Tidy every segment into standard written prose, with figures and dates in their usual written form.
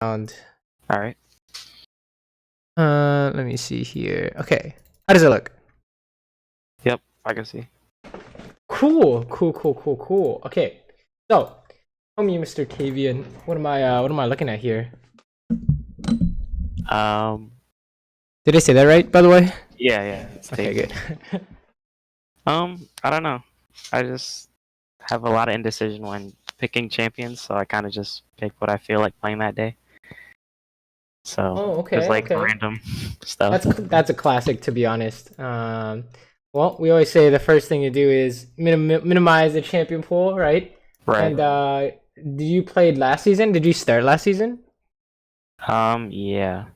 All right. Let me see here. Okay. How does it look? Yep, I can see. Cool. Okay. So, tell me, Mr. Tavian, what am I looking at here? Did I say that right, by the way? Yeah. Okay, good. I don't know. I just have a lot of indecision when picking champions, so I kind of just pick what I feel like playing that day. So okay. it's like random stuff. That's a classic, to be honest. Well, we always say the first thing to do is minimize the champion pool, right? Right. And did you play last season? Did you start last season? Yeah.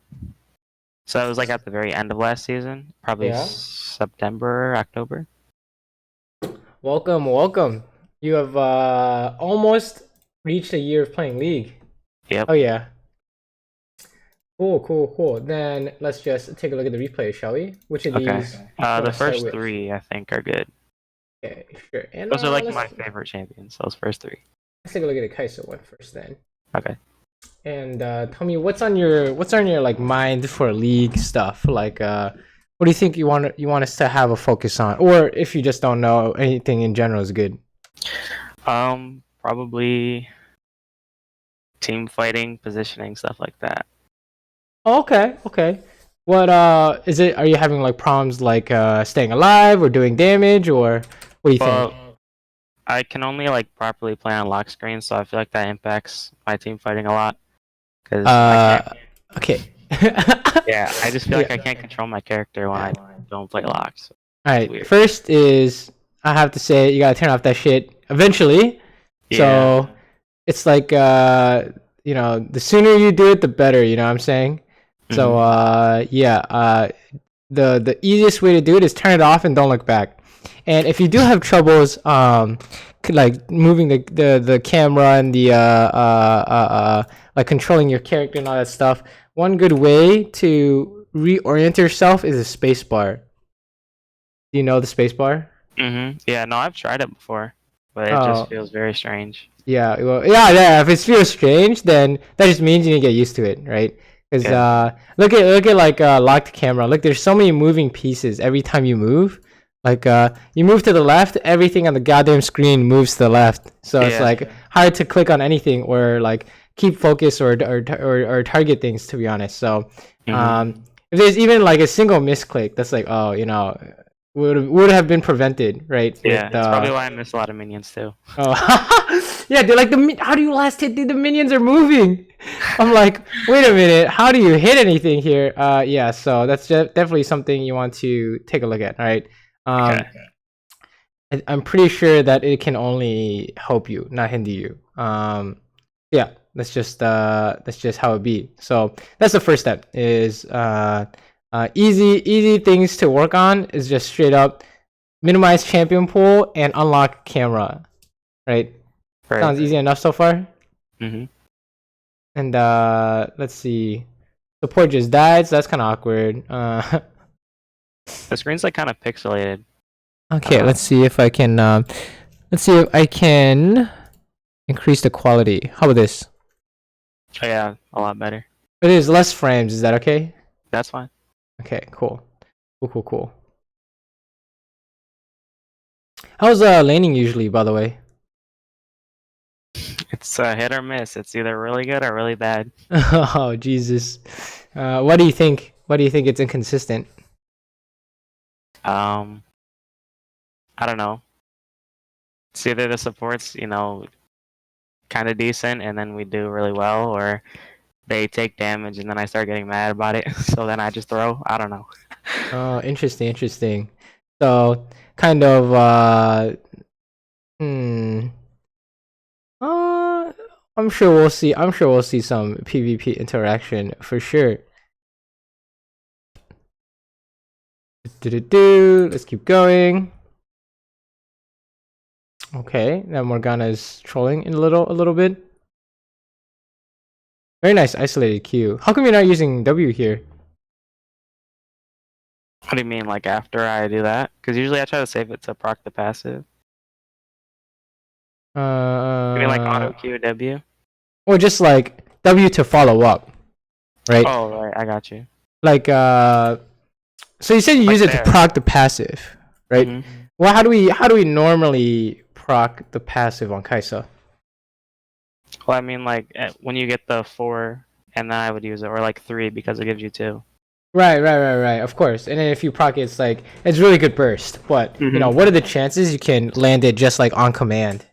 So it was like at the very end of last season, probably September, October. Welcome. You have almost reached a year of playing League. Yep. Oh yeah. Cool. Then let's just take a look at the replay, shall we? Which of these? The first three, I think, are good. Okay, sure. And those are like my favorite champions. Those first three. Let's take a look at the Kai'Sa one first, then. Okay. And tell me what's on your like mind for League stuff. Like, what do you think you want us to have a focus on, or if you just don't know, anything in general is good. Probably team fighting, positioning, stuff like that. Okay. What is it? Are you having like problems like staying alive or doing damage, or what do you think? I can only like properly play on lock screen, so I feel like that impacts my team fighting a lot. Cause okay. Yeah, I just feel like I can't control my character when I don't play locks. All right. First is I have to say you gotta turn off that shit eventually. Yeah. So it's like you know, the sooner you do it, the better. You know what I'm saying? So the easiest way to do it is turn it off and don't look back. And if you do have troubles like moving the camera and the like controlling your character and all that stuff, one good way to reorient yourself is a space bar. Do you know the space bar? Yeah, no, I've tried it before, but it just feels very strange. Yeah, well, yeah. If it feels strange, then that just means you need to get used to it, right? Because look at like locked camera. Look, there's so many moving pieces every time you move. Like you move to the left, everything on the goddamn screen moves to the left. So it's like hard to click on anything or like keep focus or target things, to be honest. So if there's even like a single misclick, that's like, oh, you know, would have been prevented, right? Yeah, that's probably why I miss a lot of minions too. Oh, yeah, they're like how do you last hit? The minions are moving. I'm like, wait a minute, how do you hit anything here? Yeah, so that's definitely something you want to take a look at. All right. I'm pretty sure that it can only help you, not hinder you. Yeah, that's just how it be. So that's the first step. Is easy things to work on is just straight up minimize champion pool and unlock camera. Right. Sounds easy enough so far. And let's see. Support just died, so that's kind of awkward. The screen's like kind of pixelated. Okay, let's see if I can. Let's see if I can increase the quality. How about this? Oh, yeah, a lot better. It is less frames. Is that okay? That's fine. Okay, cool. How's laning usually, by the way? It's a hit or miss. It's either really good or really bad. Oh Jesus! What do you think? Why do you think it's inconsistent? I don't know. It's either the support's, you know, kind of decent and then we do really well, or they take damage and then I start getting mad about it. So then I just throw. I don't know. Oh, interesting. So kind of I'm sure we'll see some PvP interaction for sure. Let's keep going. Okay, now Morgana's trolling in a little bit. Very nice isolated Q. How come you're not using W here? What do you mean, like after I do that? Because usually I try to save it to proc the passive. You mean like auto Q W? Or just like W to follow up, right? Oh, right, I got you. Like so you said you use it to proc the passive, right? Well, how do we normally proc the passive on Kai'Sa? Well, I mean, like when you get the 4, and then I would use it, or like 3 because it gives you 2. Right. Of course. And then if you proc it, it's like it's really good burst. But you know, what are the chances you can land it just like on command?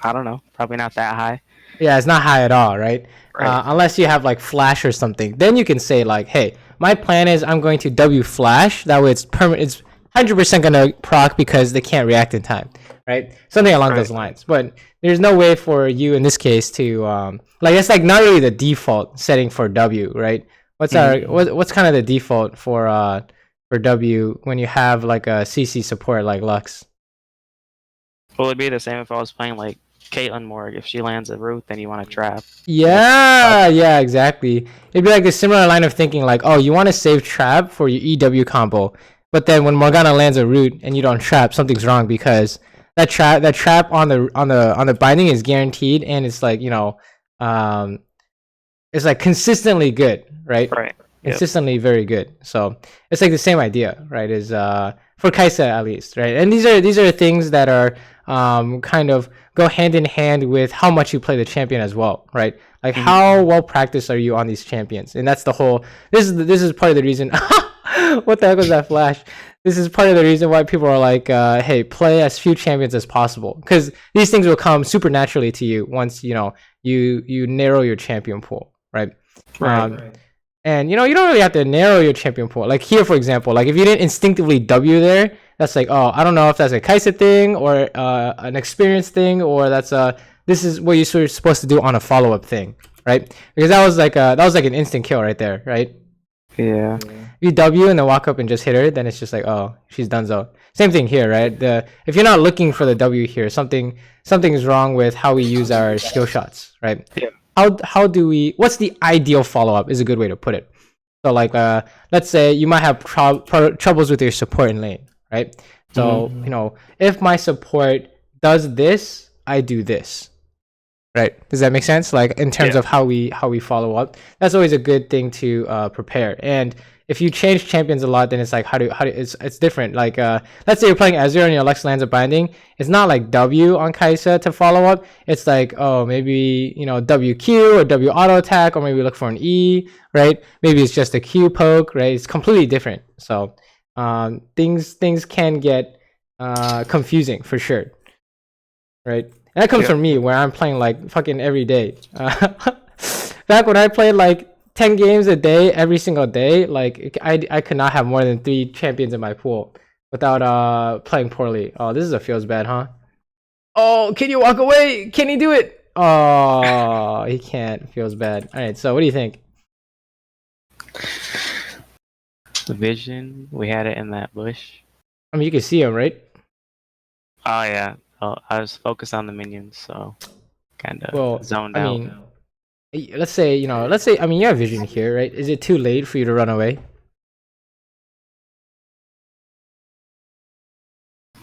I don't know. Probably not that high. Yeah, it's not high at all, right? Unless you have like flash or something, then you can say like, hey, my plan is I'm going to W flash. That way it's permanent. It's 100% gonna proc because they can't react in time, right? Something along those lines. But there's no way for you in this case to like it's like not really the default setting for W, right? What's what's kind of the default for W when you have like a CC support like Lux? Well, it'd be the same if I was playing like Caitlyn Morg. If she lands a root, then you want to trap. Yeah, exactly. It'd be like a similar line of thinking, like, oh, you want to save trap for your EW combo, but then when Morgana lands a root and you don't trap, something's wrong because that trap on the binding is guaranteed, and it's like, you know, it's like consistently good, right? Right. Consistently very good. So it's like the same idea, right? Is for Kai'Sa at least, right? And these are things that are kind of go hand in hand with how much you play the champion as well, right? Like how well practiced are you on these champions? And that's the whole. This is part of the reason. What the heck was that flash? This is part of the reason why people are like, hey, play as few champions as possible, because these things will come super naturally to you once you know you narrow your champion pool, right? Right. And you know, you don't really have to narrow your champion pool. Like here, for example, like if you didn't instinctively W there, that's like, oh, I don't know if that's a Kai'Sa thing or an experience thing, or that's this is what you're sort of supposed to do on a follow-up thing, right? Because that was like an instant kill right there, right? Yeah. You W and then walk up and just hit her, then it's just like, oh, she's donezo. Same thing here, right? If you're not looking for the W here, something is wrong with how we use our skill shots, right? Yeah. How do we? What's the ideal follow-up? Is a good way to put it. So like, let's say you might have troubles with your support in lane, right? So you know, if my support does this, I do this, right? Does that make sense? Like in terms of how we follow up, that's always a good thing to prepare. And if you change champions a lot, then it's like how do it's different. Like let's say you're playing Azure and your Lux lands a binding. It's not like W on Kai'Sa to follow up. It's like, oh, maybe, you know, WQ or W auto attack, or maybe look for an E, right? Maybe it's just a Q poke, right? It's completely different. So things can get confusing for sure, right? And that comes from me, where I'm playing like fucking every day. Back when I played like 10 games a day every single day, like I could not have more than 3 champions in my pool without playing poorly. Oh, this is a feels bad, huh? Oh, can you walk away? Can he do it? Oh, he can't. Feels bad. All right, so what do you think? The vision, we had it in that bush. I mean, you can see him, right? Oh yeah. Oh, I was focused on the minions, so kind of zoned out. Mean, let's say, I mean, you have vision here, right? Is it too late for you to run away?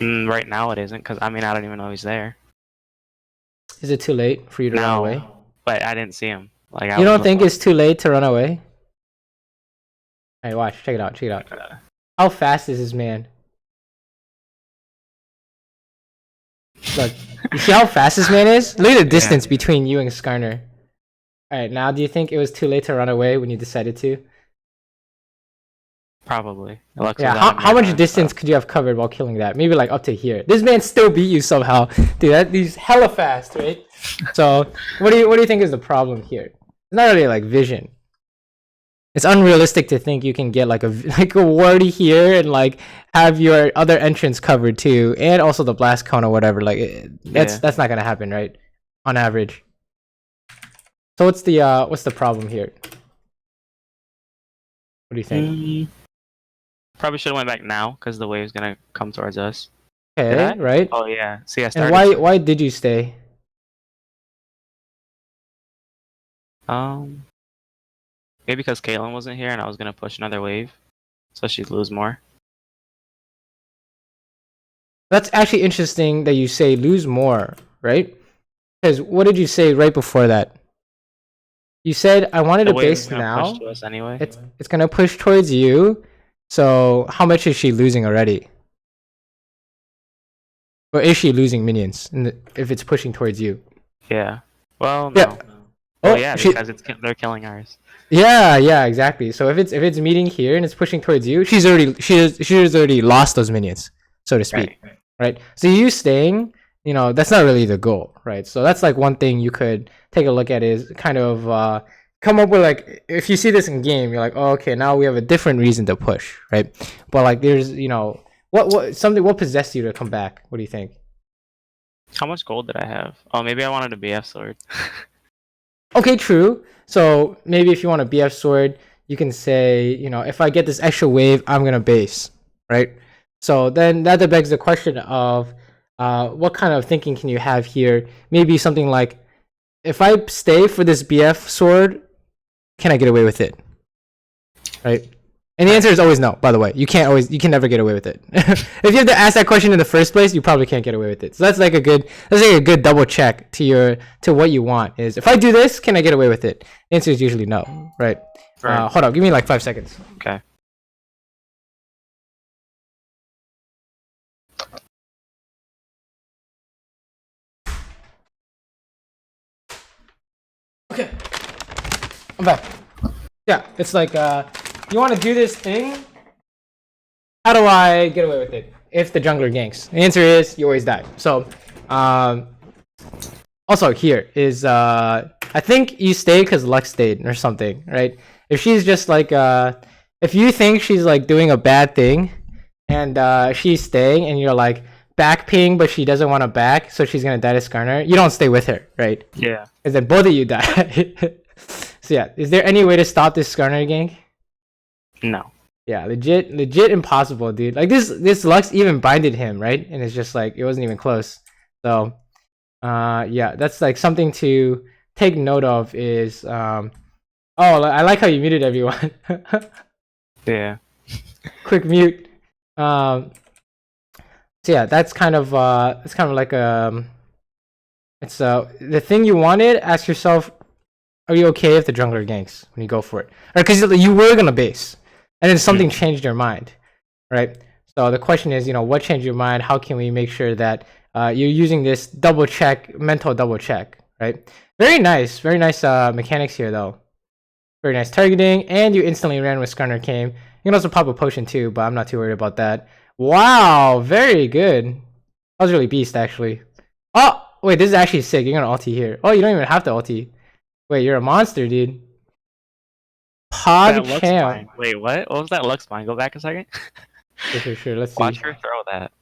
Right now it isn't, because I mean, I don't even know he's there. Is it too late for you to run away? But I didn't see him. Like, you don't think it's too late to run away? Alright, watch. Check it out. How fast is this man? Look, you see how fast this man is? Look at the distance between you and Skarner. Alright, now do you think it was too late to run away when you decided to? Probably. Yeah, how much distance could you have covered while killing that? Maybe like up to here. This man still beat you somehow. Dude, he's hella fast, right? So, what do you think is the problem here? It's not really like vision. It's unrealistic to think you can get like a wardy here and like have your other entrance covered too, and also the blast cone or whatever. Like that's not gonna happen, right? On average. So what's the problem here? What do you think? Probably should have went back now because the wave's gonna come towards us. Okay, right? Oh yeah. See, I started. And why did you stay? Maybe because Caitlyn wasn't here and I was gonna push another wave, so she'd lose more. That's actually interesting that you say lose more, right? Because what did you say right before that? You said I wanted The a wave base is gonna now. push to us anyway. It's gonna push towards you. So how much is she losing already? Or is she losing minions if it's pushing towards you? Yeah. Well, Yeah. no. Oh yeah, she, because they're killing ours. yeah, exactly. So if it's meeting here and it's pushing towards you, she's already lost those minions, so to speak. Right? So you staying, that's not really the goal, right? So that's like one thing you could take a look at is kind of come up with like if you see this in game, you're like, oh, okay, now we have a different reason to push, right? But like there's what possessed you to come back? What do you think? How much gold did I have? Oh, maybe I wanted a BF sword. Okay, true. So maybe if you want a BF sword, you can say, if I get this extra wave, I'm gonna base, right? So then that begs the question of what kind of thinking can you have here? Maybe something like, if I stay for this BF sword, can I get away with it? Right? And the answer is always no, by the way. You can never get away with it. If you have to ask that question in the first place, you probably can't get away with it. So that's like a good double check to what you want is, if I do this, can I get away with it? The answer is usually no, right? Hold on, give me like 5 seconds. Okay. Okay. I'm back. Yeah, it's like you want to do this thing. How do I get away with it if the jungler ganks? The answer is you always die. So also here is I think you stay because Lux stayed or something, right? If she's just like if you think she's like doing a bad thing and she's staying and you're like back ping but she doesn't want to back, so she's gonna die to Skarner, you don't stay with her, right? Yeah. Because then both of you die. So yeah, is there any way to stop this Skarner gank? No. Yeah, legit impossible, dude. Like this Lux even binded him, right? And it's just like it wasn't even close. So yeah, that's like something to take note of is oh, I like how you muted everyone. Yeah. Quick mute. So yeah, that's kind of like it's the thing you wanted. Ask yourself, are you okay if the jungler ganks when you go for it? Or because you were gonna base, and then something changed your mind, right? So the question is, what changed your mind? How can we make sure that you're using this mental double check, right? Very nice mechanics here, though. Very nice targeting, and you instantly ran with Skarner came. You can also pop a potion too, but I'm not too worried about that. Wow, very good. That was really beast, actually. Oh, wait, this is actually sick. You're gonna ulti here. Oh, you don't even have to ulti. Wait, you're a monster, dude. Pog champ. Wait, what? What was that Lux mine? Go back a second. Sure. Let's see. Watch her throw that.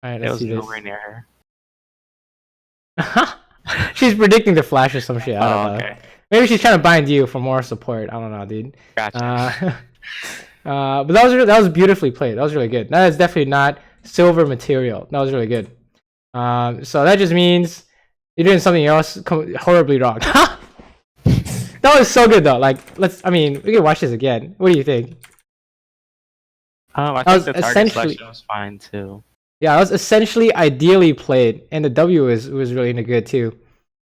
Alright, It let's was see this. nowhere near her. She's predicting the flash or some shit. I don't know. Okay. Maybe she's trying to bind you for more support. I don't know, dude. Gotcha. But that was beautifully played. That was really good. That is definitely not silver material. That was really good. So that just means you're doing something else horribly wrong. That was so good though. Like, we can watch this again. What do you think? I think the target selection was fine too. Yeah, it was essentially ideally played, and the W was really good too.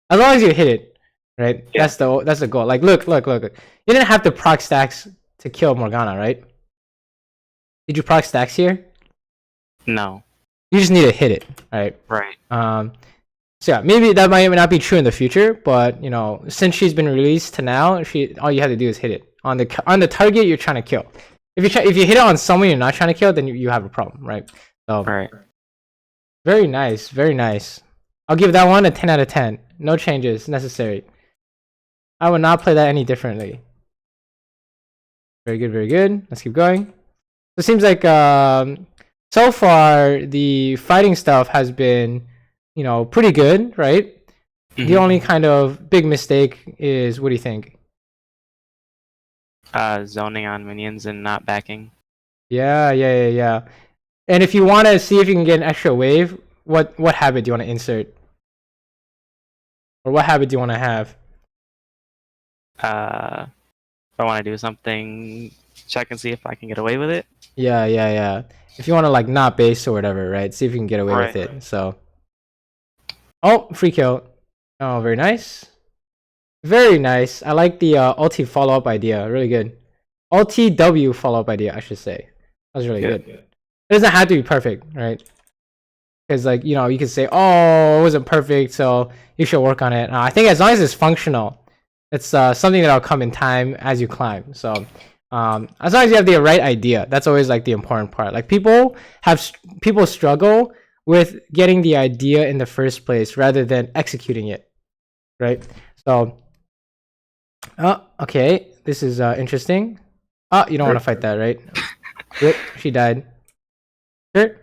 As long as you hit it, right? Yeah. That's the goal. Like, look. You didn't have to proc stacks to kill Morgana, right? Did you proc stacks here? No. You just need to hit it, right? Right. So yeah, maybe that might not be true in the future, but since she's been released to now, all you have to do is hit it on the target you're trying to kill. If you hit it on someone you're not trying to kill, then you have a problem, right? So right. Very nice, very nice. I'll give that one a 10 out of 10. No changes necessary. I would not play that any differently. Very good, very good. Let's keep going. So it seems like so far the fighting stuff has been pretty good, right? Mm-hmm. The only kind of big mistake is, what do you think? Zoning on minions and not backing. Yeah. And if you want to see if you can get an extra wave, what habit do you want to insert? Or what habit do you want to have? If I want to do something, check and see if I can get away with it. Yeah. If you want to like not base or whatever, right? See if you can get away with it. So Oh, free kill. Oh, very nice. Very nice. I like the ulti follow-up idea. Really good. Ulti W follow-up idea, I should say. That was really good. It doesn't have to be perfect, right? Because, like, you know, you could say, oh, it wasn't perfect, so you should work on it. I think as long as it's functional, it's something that'll come in time as you climb. So as long as you have the right idea, that's always like the important part. Like people struggle with getting the idea in the first place rather than executing it, right? So okay, this is interesting. You don't want to fight that, right? Rip, she died. Sure.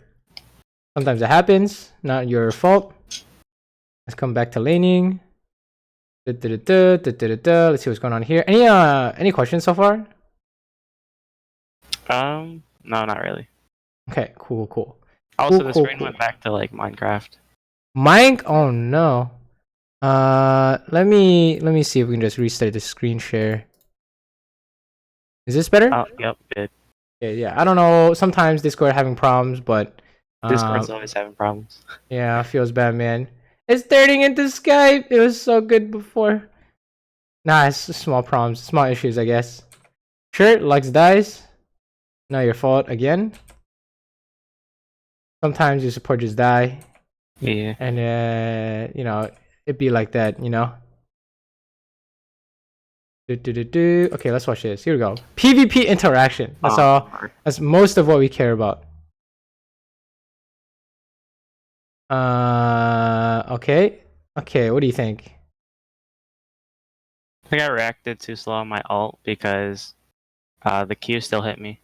Sometimes it happens, not your fault. Let's come back to laning. Let's see what's going on here. Any questions so far? No, not really. Okay, cool. Also, the screen went back to like Minecraft. Oh no. Let me see if we can just restart the screen share. Is this better? Oh, yep, good. Okay, yeah. I don't know. Sometimes Discord having problems, but Discord's always having problems. Yeah, feels bad, man. It's turning into Skype. It was so good before. Nah, it's small problems, small issues, I guess. Sure, Lux dies. Not your fault again. Sometimes your support just die. Yeah. And you know, it'd be like that, you know. Okay, let's watch this. Here we go. PvP interaction. That's all. That's most of what we care about. Okay. What do you think? I think I reacted too slow on my ult because the Q still hit me.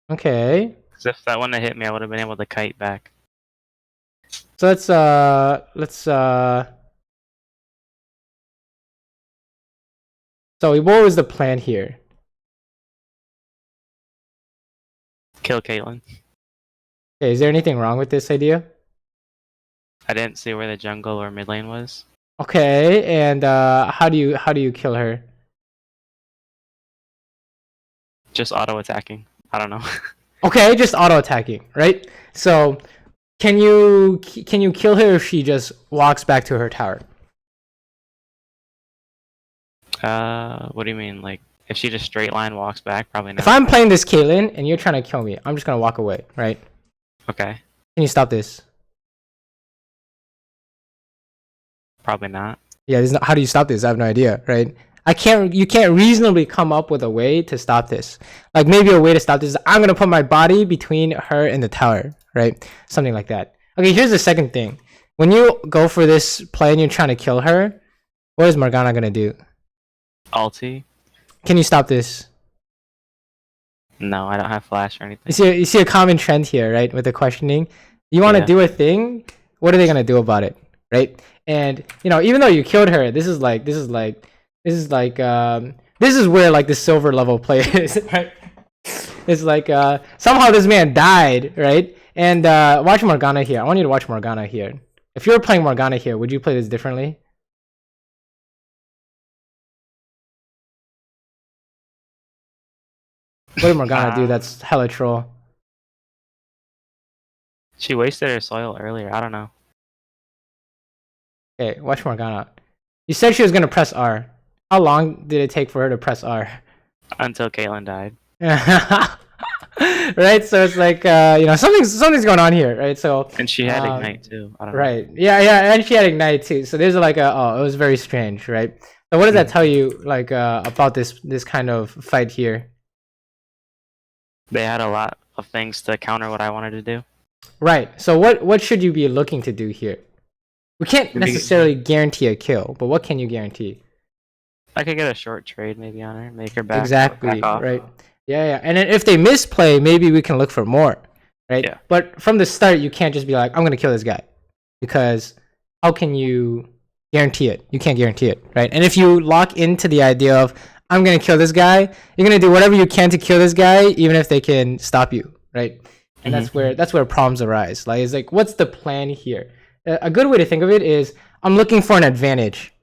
Okay. Because if that wouldn't have hit me, I would have been able to kite back. So let's So what was the plan here? Kill Caitlyn. Okay, is there anything wrong with this idea? I didn't see where the jungle or mid lane was. Okay, and how do you kill her? Just auto attacking. I don't know. Okay, just auto attacking, right? So can you kill her if she just walks back to her tower? What do you mean? Like if she just straight line walks back, probably not. If I'm playing this Caitlyn and you're trying to kill me, I'm just gonna walk away, right? Okay. Can you stop this? Probably not. Yeah, how do you stop this? I have no idea, right? You can't reasonably come up with a way to stop this. Like maybe a way to stop this is I'm gonna put my body between her and the tower, right? Something like that. Okay, here's the second thing. When you go for this play and you're trying to kill her, what is Morgana gonna do? Ulti? Can you stop this? No, I don't have flash or anything. You see a common trend here, right? With the questioning. You want to do a thing, what are they gonna do about it, right? And you know, even though you killed her, this is where like the silver level play is, right? It's like somehow this man died, right? And watch Morgana here. I want you to watch Morgana here. If you were playing Morgana here, would you play this differently? What did Morgana do? That's hella troll. She wasted her soil earlier. I don't know. Okay, watch Morgana. You said she was gonna press R. How long did it take for her to press R? Until Caitlyn died. Right, so it's like you know, something's going on here, right? So and she had ignite too. I don't know. Yeah, and she had ignite too. So there's like it was very strange, right? So what does that tell you, like about this kind of fight here? They had a lot of things to counter what I wanted to do. Right. So what should you be looking to do here? We can't necessarily guarantee a kill, but what can you guarantee? I could get a short trade maybe on her, make her back. Exactly, back off. right? Yeah. And then if they misplay, maybe we can look for more, right? Yeah. But from the start, you can't just be like, I'm gonna kill this guy, because how can you guarantee it? You can't guarantee it, right? And if you lock into the idea of I'm gonna kill this guy, you're gonna do whatever you can to kill this guy, even if they can stop you, right? And that's where problems arise. Like, it's like, what's the plan here? A good way to think of it is, I'm looking for an advantage,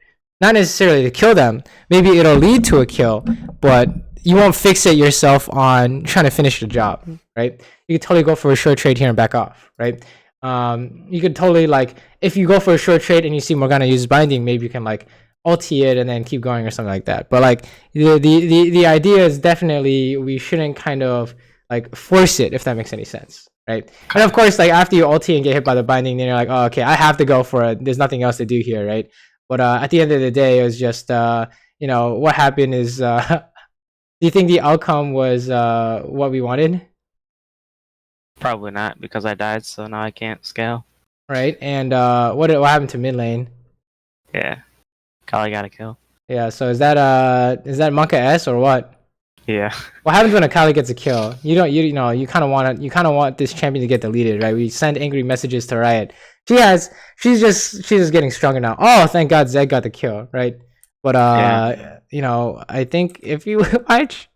not necessarily to kill them. Maybe it'll lead to a kill, but you won't fixate yourself on trying to finish the job, right? You can totally go for a short trade here and back off, right? You could totally like if you go for a short trade and you see Morgana use binding, maybe you can like ulti it and then keep going or something like that. But like the idea is definitely we shouldn't kind of like force it, if that makes any sense, right? And of course, like after you ulti and get hit by the binding, then you're like, oh, okay, I have to go for it. There's nothing else to do here, right? But at the end of the day, it was just you know, what happened is do you think the outcome was what we wanted? Probably not, because I died, so now I can't scale. Right? And what happened to mid lane? Yeah. Kali got a kill. Yeah, so is that Monka S or what? Yeah. What happens when Akali gets a kill? You don't you know, you kinda want this champion to get deleted, right? We send angry messages to Riot. She's just getting stronger now. Oh, thank God Zed got the kill, right? But Yeah. you know, I think if you watch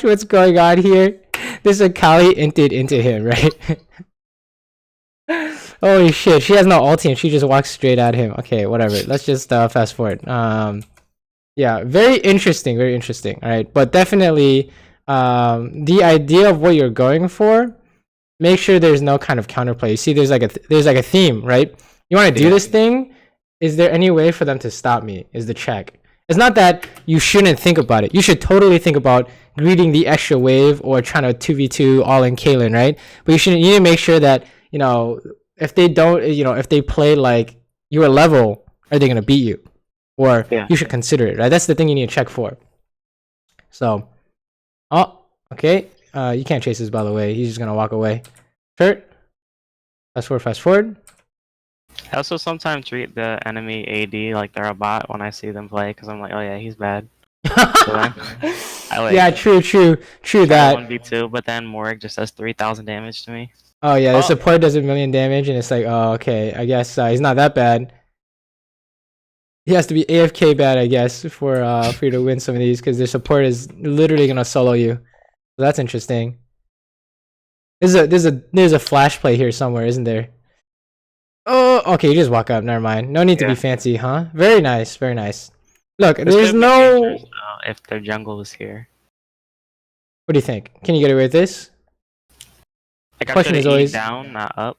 what's going on here, this Akali inted into him, right? Holy shit, she has no ulti and she just walks straight at him. Okay, whatever. Let's just fast forward. Yeah, very interesting, very interesting. All right, but definitely the idea of what you're going for, make sure there's no kind of counterplay. You see, there's like a theme, right? You want to do this thing. Is there any way for them to stop me? Is the check. It's not that you shouldn't think about it. You should totally think about greeting the extra wave or trying to 2v2 all in Kaylin, right? But you need to make sure that, you know, if they don't, you know, if they play like your level, are they going to beat you? Or you should consider it, right? That's the thing you need to check for. So, oh, okay. You can't chase this, by the way. He's just going to walk away. Shirt. Fast forward. I also sometimes treat the enemy AD like they're a bot when I see them play, because I'm like, oh yeah, he's bad. So then, yeah, true that. 1v2, but then Morg just does 3,000 damage to me. Oh yeah, the support does 1,000,000 damage, and it's like, oh okay, I guess he's not that bad. He has to be AFK bad, I guess, for you to win some of these, because their support is literally gonna solo you. So that's interesting. There's a flash play here somewhere, isn't there? Oh, okay, you just walk up. Never mind. No need to be fancy, huh? Very nice, very nice. Look, there's no. If their jungle is here. What do you think? Can you get away with this? Like, question is always down, not up.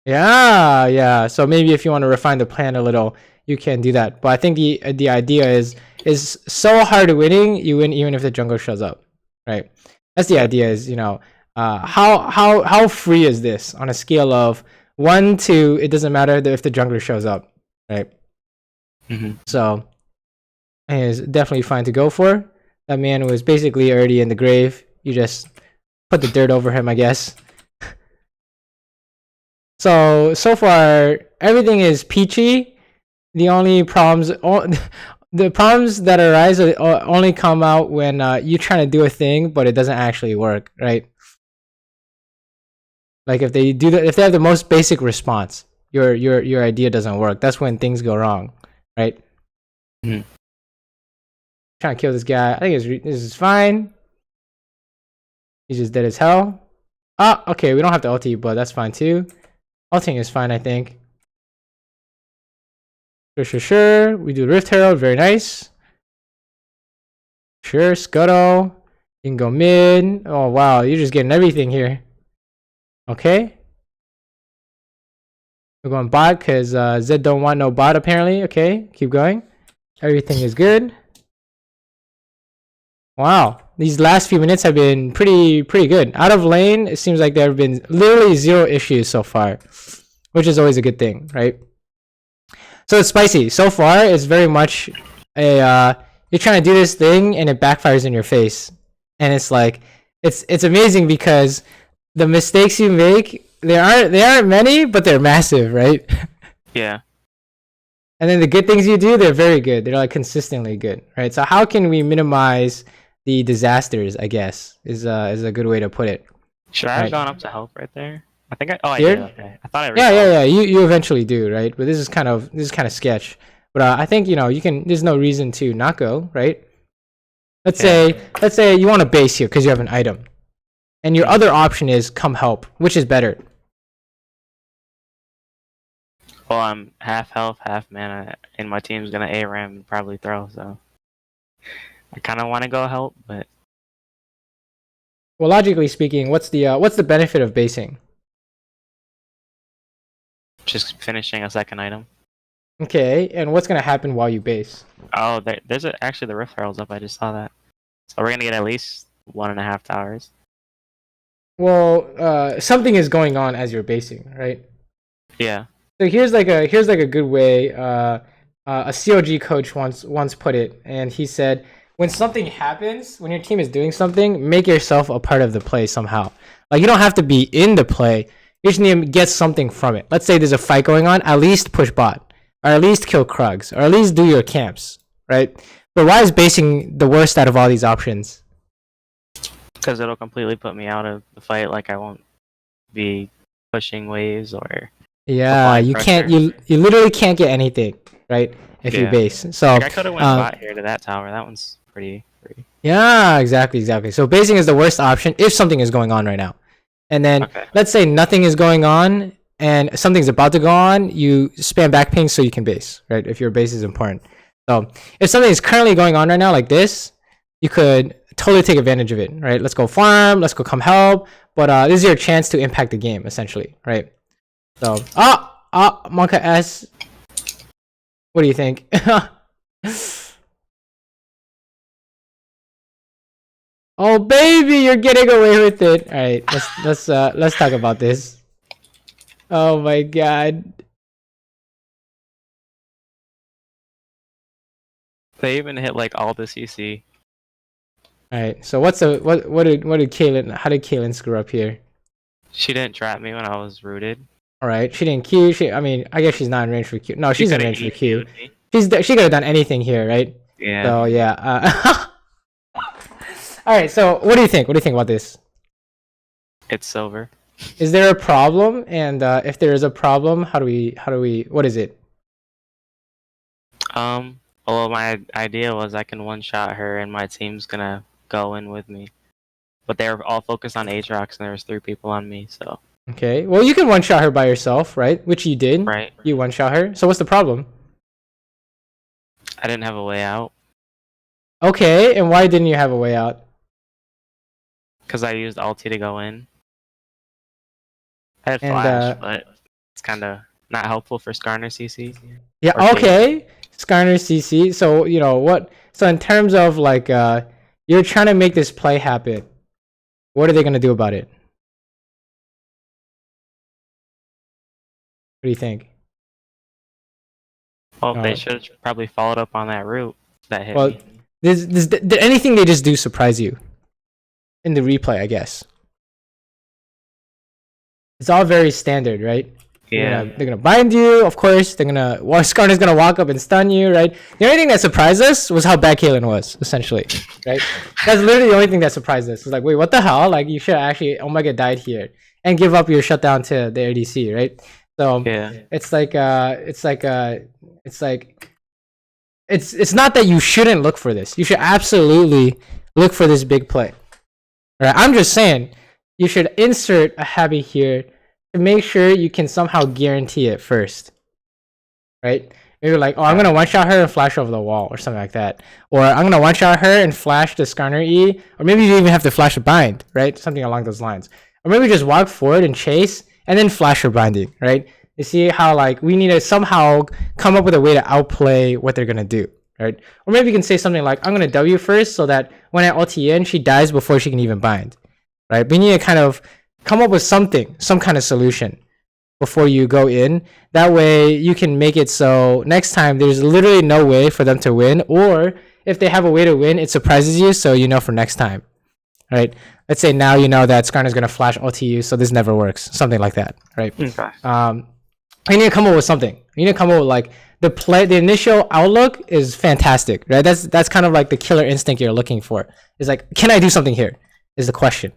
Yeah. So maybe if you want to refine the plan a little, you can do that. But I think the idea is so hard winning. You win even if the jungle shows up, right? That's the idea. Is, you know, how free is this on a scale of 1 to it doesn't matter if the jungler shows up, right? So it's definitely fine to go for. That man was basically already in the grave. You just put the dirt over him, I guess. So far everything is peachy. The only problems, the problems that arise only come out when you're trying to do a thing but it doesn't actually work, right? Like if they have the most basic response, your idea doesn't work. That's when things go wrong, right? Trying to kill this guy. I think this is fine. He's just dead as hell. Ah, okay, we don't have to ulti, but that's fine too. Ulting is fine, I think. Sure. We do Rift Herald, very nice. Sure, Scuttle. You can go mid. Oh wow, you're just getting everything here. Okay. We're going bot because Zed don't want no bot apparently. Okay, keep going. Everything is good. Wow, these last few minutes have been pretty good. Out of lane, it seems like there have been literally 0 issues so far, which is always a good thing, right? So it's spicy. So far, it's very much a you're trying to do this thing and it backfires in your face, and it's like it's amazing because the mistakes you make, they aren't many, but they're massive, right? Yeah. And then the good things you do, they're very good. They're like consistently good, right? So how can we minimize the disasters, I guess, is a good way to put it. Should I have gone up to help right there? I think I did. Okay. I thought I Yeah. You eventually do, right? But this is kind of sketch. But I think, you know, you can. There's no reason to not go, right? Let's say you want to base here because you have an item, and your other option is come help. Which is better? Well, I'm half health, half mana, and my team's gonna ARAM and probably throw. So I kind of want to go help, but well, logically speaking, what's the benefit of basing? Just finishing a second item. Okay, and what's gonna happen while you base? Oh, actually the Rift Herald's up. I just saw that. So we're gonna get at least 1.5 towers. Well, something is going on as you're basing, right? Yeah. So here's like a good way. A COG coach once put it, and he said, when something happens, when your team is doing something, make yourself a part of the play somehow. Like you don't have to be in the play. You just need to get something from it. Let's say there's a fight going on, at least push bot, or at least kill Krugs, or at least do your camps, right? But why is basing the worst out of all these options? Because it'll completely put me out of the fight. Like I won't be pushing waves or. Yeah, you can't. You literally can't get anything, right? If you base. So like I could have went bot here to that tower. That one's pretty free. Yeah, exactly. So basing is the worst option if something is going on right now. And then let's say nothing is going on and something's about to go on, you spam back ping so you can base, right? If your base is important. So if something is currently going on right now like this, you could totally take advantage of it, right? Let's go farm, let's go come help. But this is your chance to impact the game, essentially, right? So, Monka S. What do you think? Oh baby, you're getting away with it. All right, let's talk about this. Oh my god. They even hit like all the CC. All right, so what did Kaylin? How did Kaylin screw up here? She didn't trap me when I was rooted. All right, she didn't Q. I mean, I guess she's not in range for Q. No, she's in range for Q. She could have done anything here, right? Yeah. So yeah. All right, so what do you think? What do you think about this? It's silver. Is there a problem? And if there is a problem, how do we? What is it? Well, my idea was I can one-shot her and my team's gonna go in with me. But they were all focused on Aatrox and there was 3 people on me, so. Okay, well you can one-shot her by yourself, right? Which you did. Right. You one-shot her. So what's the problem? I didn't have a way out. Okay, and why didn't you have a way out? Because I used ulti to go in. I had flash, but it's kind of not helpful for Skarner CC. Yeah, okay. Skarner CC. So, you know, what... So, in terms of, like, you're trying to make this play happen. What are they going to do about it? What do you think? Well, they should have probably followed up on that route that hit me. Did anything they just do surprise you? In the replay, I guess. It's all very standard, right? Yeah. They're gonna bind you, of course. Skarner's gonna walk up and stun you, right? The only thing that surprised us was how bad Kaylin was, essentially, right? That's literally the only thing that surprised us. It's like, wait, what the hell? Like, you should actually Omega died here and give up your shutdown to the ADC, right? So it's not that you shouldn't look for this. You should absolutely look for this big play. Right, I'm just saying, you should insert a habit here to make sure you can somehow guarantee it first. Right? Maybe like, oh, I'm going to one-shot her and flash over the wall or something like that. Or I'm going to one-shot her and flash the Skarner E. Or maybe you even have to flash a bind, right? Something along those lines. Or maybe just walk forward and chase and then flash her binding, right? You see how like we need to somehow come up with a way to outplay what they're going to do. Right? Or maybe you can say something like, I'm going to W first so that when I ulti in, she dies before she can even bind. Right? We need to kind of come up with some kind of solution before you go in. That way you can make it so next time there's literally no way for them to win, or if they have a way to win, it surprises you so you know for next time. Right? Let's say now you know that Skarner's going to flash ulti you, so this never works. Something like that. Right? Okay. You need to come up with something. You need to come up with like the initial outlook is fantastic, right? That's kind of like the killer instinct you're looking for. It's like, can I do something here? Is the question.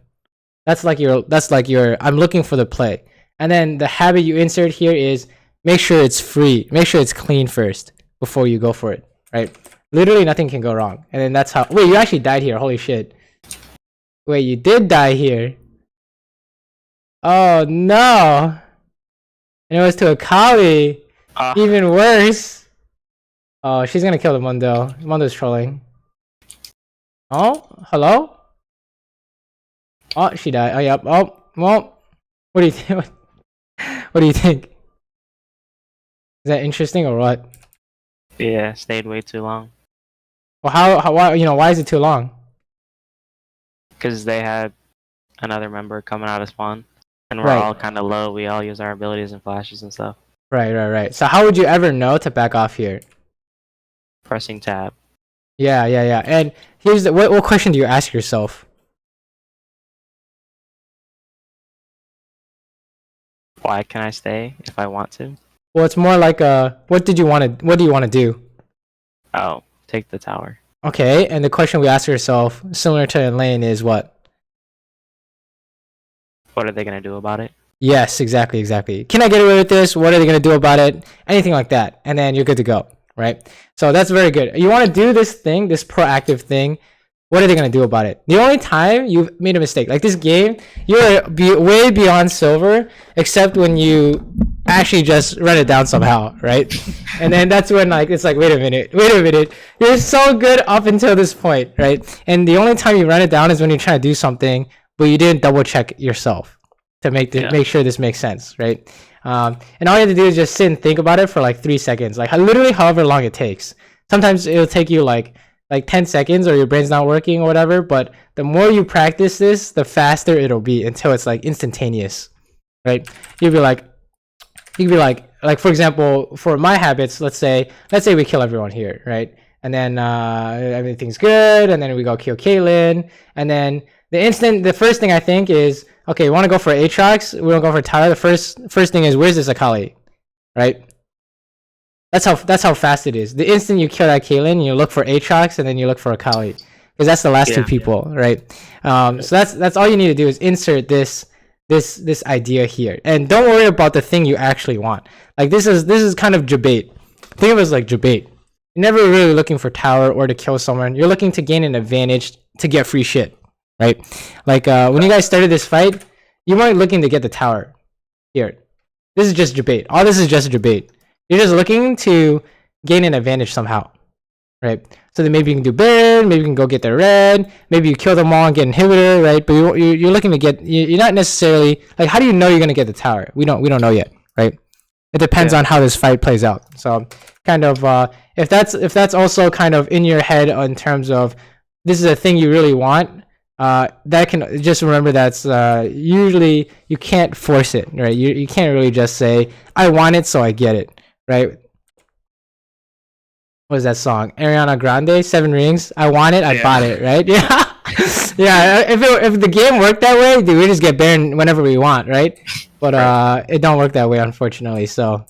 That's like your I'm looking for the play. And then the habit you insert here is make sure it's free. Make sure it's clean first before you go for it, right? Literally nothing can go wrong. And then that's how... Wait, you actually died here. Holy shit. Wait, you did die here. Oh, no. And it was to a Kali. Even worse. Oh, she's gonna kill the Mundo. Mundo's trolling. Oh, hello? Oh, she died. Oh, yep. Oh, well. What do you think? What do you think? Is that interesting or what? Yeah, stayed way too long. Well, why, why is it too long? Because they had another member coming out of spawn. And we're Right. all kind of low. We all use our abilities and flashes and stuff. Right. So how would you ever know to back off here? Pressing tab. Yeah. And here's what question do you ask yourself? Why can I stay if I want to? Well, it's more like what do you want to do? Oh, take the tower. Okay, and the question we ask ourselves, similar to in lane, is what? What are they gonna do about it? Yes, exactly. Can I get away with this? What are they gonna do about it? Anything like that, and then you're good to go, right? So that's very good. You want to do this thing, this proactive thing. What are they gonna do about it? The only time you've made a mistake, like this game, you're way beyond silver, except when you actually just run it down somehow, right? And then that's when like it's like, wait a minute, you're so good up until this point, right? And the only time you run it down is when you're trying to do something, but you didn't double check yourself to make sure this makes sense, right? And all you have to do is just sit and think about it for like 3 seconds, like literally however long it takes. Sometimes it'll take you like 10 seconds or your brain's not working or whatever, but the more you practice this, the faster it'll be until it's like instantaneous, right? You'll be like for example, for my habits, let's say we kill everyone here, right? And then everything's good, and then we go kill Caitlyn, and then the first thing I think is, okay, we want to go for Aatrox, we don't go for Tyler. The first thing is, where's this Akali, right? That's how fast it is. The instant you kill that Caitlyn, you look for Aatrox, and then you look for Akali, because that's the last two people, right? So that's all you need to do is insert this idea here, and don't worry about the thing you actually want. Like this is kind of debate. Think of it as like debate. You're never really looking for tower or to kill someone. You're looking to gain an advantage to get free shit, right? Like when you guys started this fight, you weren't looking to get the tower here. This is just debate. All this is just debate. You're just looking to gain an advantage somehow, right? So then maybe you can do Baron, maybe you can go get the red, maybe you kill them all and get inhibitor, right? But you're looking to get, you're not necessarily, like, how do you know you're going to get the tower? We don't know yet, right? It depends on how this fight plays out. So kind of, if that's also kind of in your head in terms of this is a thing you really want, that can just remember that's usually you can't force it, right? You can't really just say, I want it, so I get it. Right? What is that song? Ariana Grande, 7 Rings. I want it, I bought it, right? Yeah. Yeah, if the game worked that way, dude, we just get Baron whenever we want, right? But it don't work that way, unfortunately. So,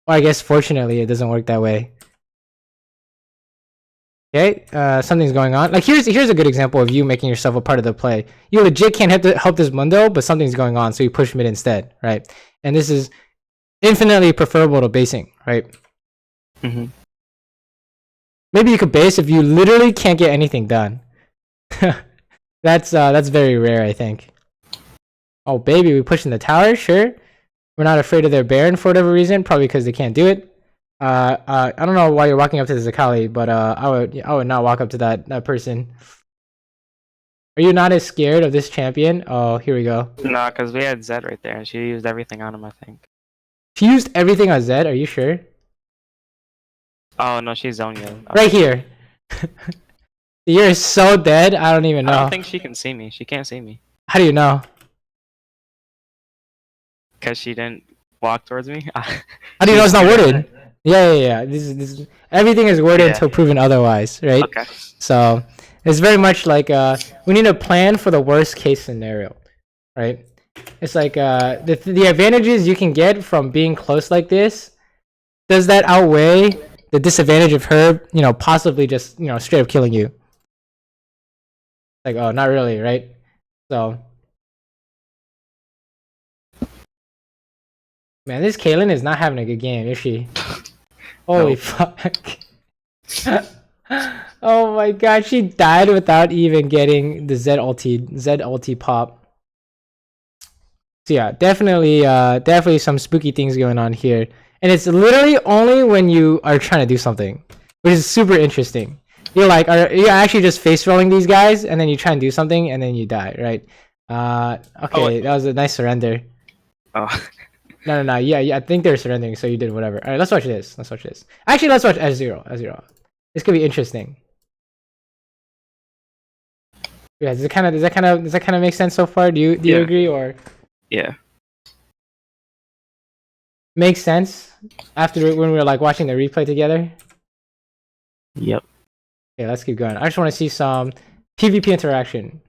or I guess fortunately, it doesn't work that way. Okay, something's going on. Like here's a good example of you making yourself a part of the play. You legit can't help this Mundo, but something's going on, so you push mid instead, right? And this is infinitely preferable to basing, right? Maybe you could base if you literally can't get anything done. That's very rare, I think. Oh baby, we pushing the tower, sure. We're not afraid of their Baron for whatever reason, probably because they can't do it. I don't know why you're walking up to this Akali, but I would not walk up to that person. Are you not as scared of this champion? Oh, here we go. No, because we had Zed right there, and she used everything on him, I think. She used everything on Zed, are you sure? Oh, no, she's Zonia. Right here. You're so dead, I don't even know. I don't think she can see me. She can't see me. How do you know? Because she didn't walk towards me. How do you know it's not worded? Yeah. This everything is worded until proven otherwise, right? Okay. So it's very much like we need a plan for the worst case scenario, right? It's like the advantages you can get from being close like this, does that outweigh the disadvantage of her, possibly just, straight up killing you? Like, oh, not really, right? So, man, this Caitlyn is not having a good game, is she? Holy fuck. Oh my god, she died without even getting the Z ulti pop. So yeah, definitely some spooky things going on here. And it's literally only when you are trying to do something, which is super interesting. You're like, you're actually just face rolling these guys, and then you try and do something, and then you die, right? Okay, that was a nice surrender. Oh. No. Yeah. I think they're surrendering, so you did whatever. All right, let's watch this. Actually, let's watch S0. This could be interesting. Yeah, does that kind of make sense so far? Do you agree or? Yeah. Makes sense after when we were like watching the replay together. Yep. Okay, let's keep going. I just want to see some PvP interaction.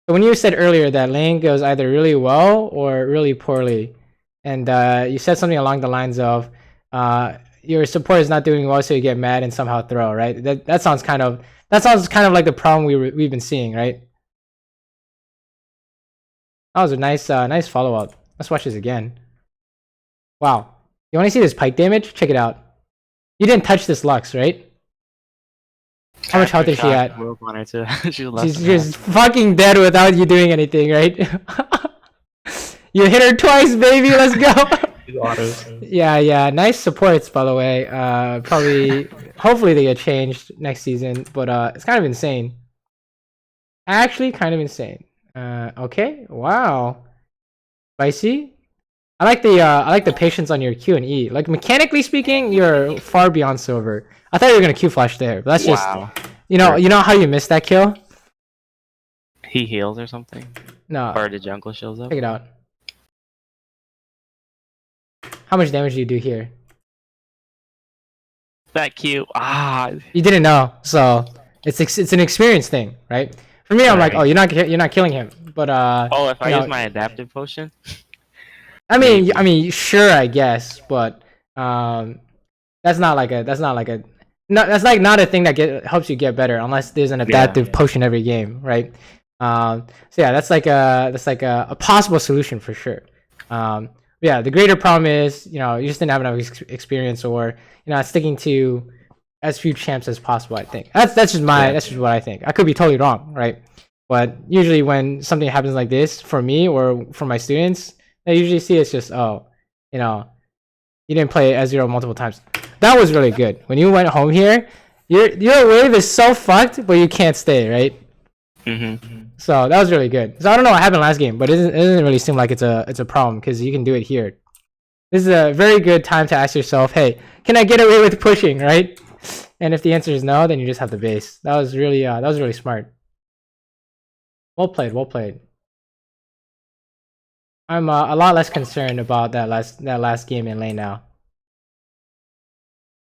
So when you said earlier that lane goes either really well or really poorly, and you said something along the lines of your support is not doing well, so you get mad and somehow throw, right? That sounds kind of like the problem we've been seeing, right? That was a nice follow up. Let's watch this again. Wow, you want to see this pike damage? Check it out. You didn't touch this Lux, right? How much health is she at? She's fucking dead without you doing anything, right? You hit her twice, baby. Let's go. Yeah. Nice supports, by the way. Hopefully they get changed next season, but it's kind of insane. Actually, kind of insane. Okay. Wow. Spicy. I like the patience on your Q and E. Like mechanically speaking, you're far beyond silver. I thought you were gonna Q flash there, but that's just you know how you missed that kill. He heals or something. No. Or the jungle shows up. Check it out. How much damage do you do here? That Q. You didn't know, so it's an experience thing, right? For me, I'm like, oh, you're not killing him, but if I use my adaptive potion. I mean, sure, I guess, but that's not a thing that helps you get better unless there's an adaptive potion every game, right? So yeah, that's like a possible solution for sure. Yeah, the greater problem is you just didn't have enough experience, or sticking to as few champs as possible. I think that's just what I think. I could be totally wrong, right? But usually when something happens like this for me or for my students, I usually see it's just you didn't play S0 multiple times. That was really good. When you went home here, your wave is so fucked, but you can't stay, right? So that was really good. So I don't know what happened last game, but it doesn't really seem like it's a problem because you can do it here. This is a very good time to ask yourself, hey, can I get away with pushing, right? And if the answer is no, then you just have the base. That was really smart. Well played. I'm a lot less concerned about that last game in lane now.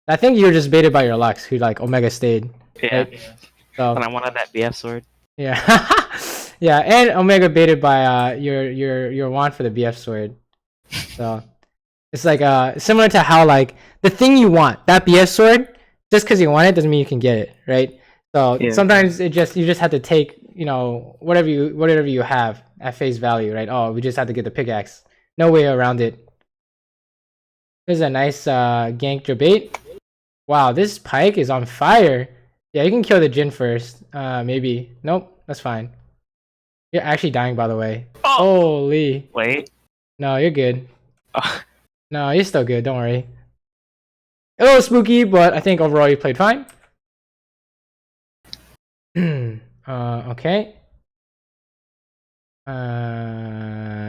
I think you were just baited by your Lux, who like Omega stayed. Yeah. Right? So, and I wanted that BF sword. Yeah. Yeah, and Omega baited by your wand for the BF sword. So it's like similar to how like the thing you want, that BF sword, just because you want it doesn't mean you can get it, right? So sometimes you just have to take whatever you have at face value, right? Oh, we just have to get the pickaxe. No way around it. There's a nice gank debate. Wow, this pike is on fire. Yeah, you can kill the Jhin first. Maybe. Nope, that's fine. You're actually dying, by the way. Oh. Holy. Wait. No, you're good. No, you're still good. Don't worry. A little spooky, but I think overall you played fine. Okay.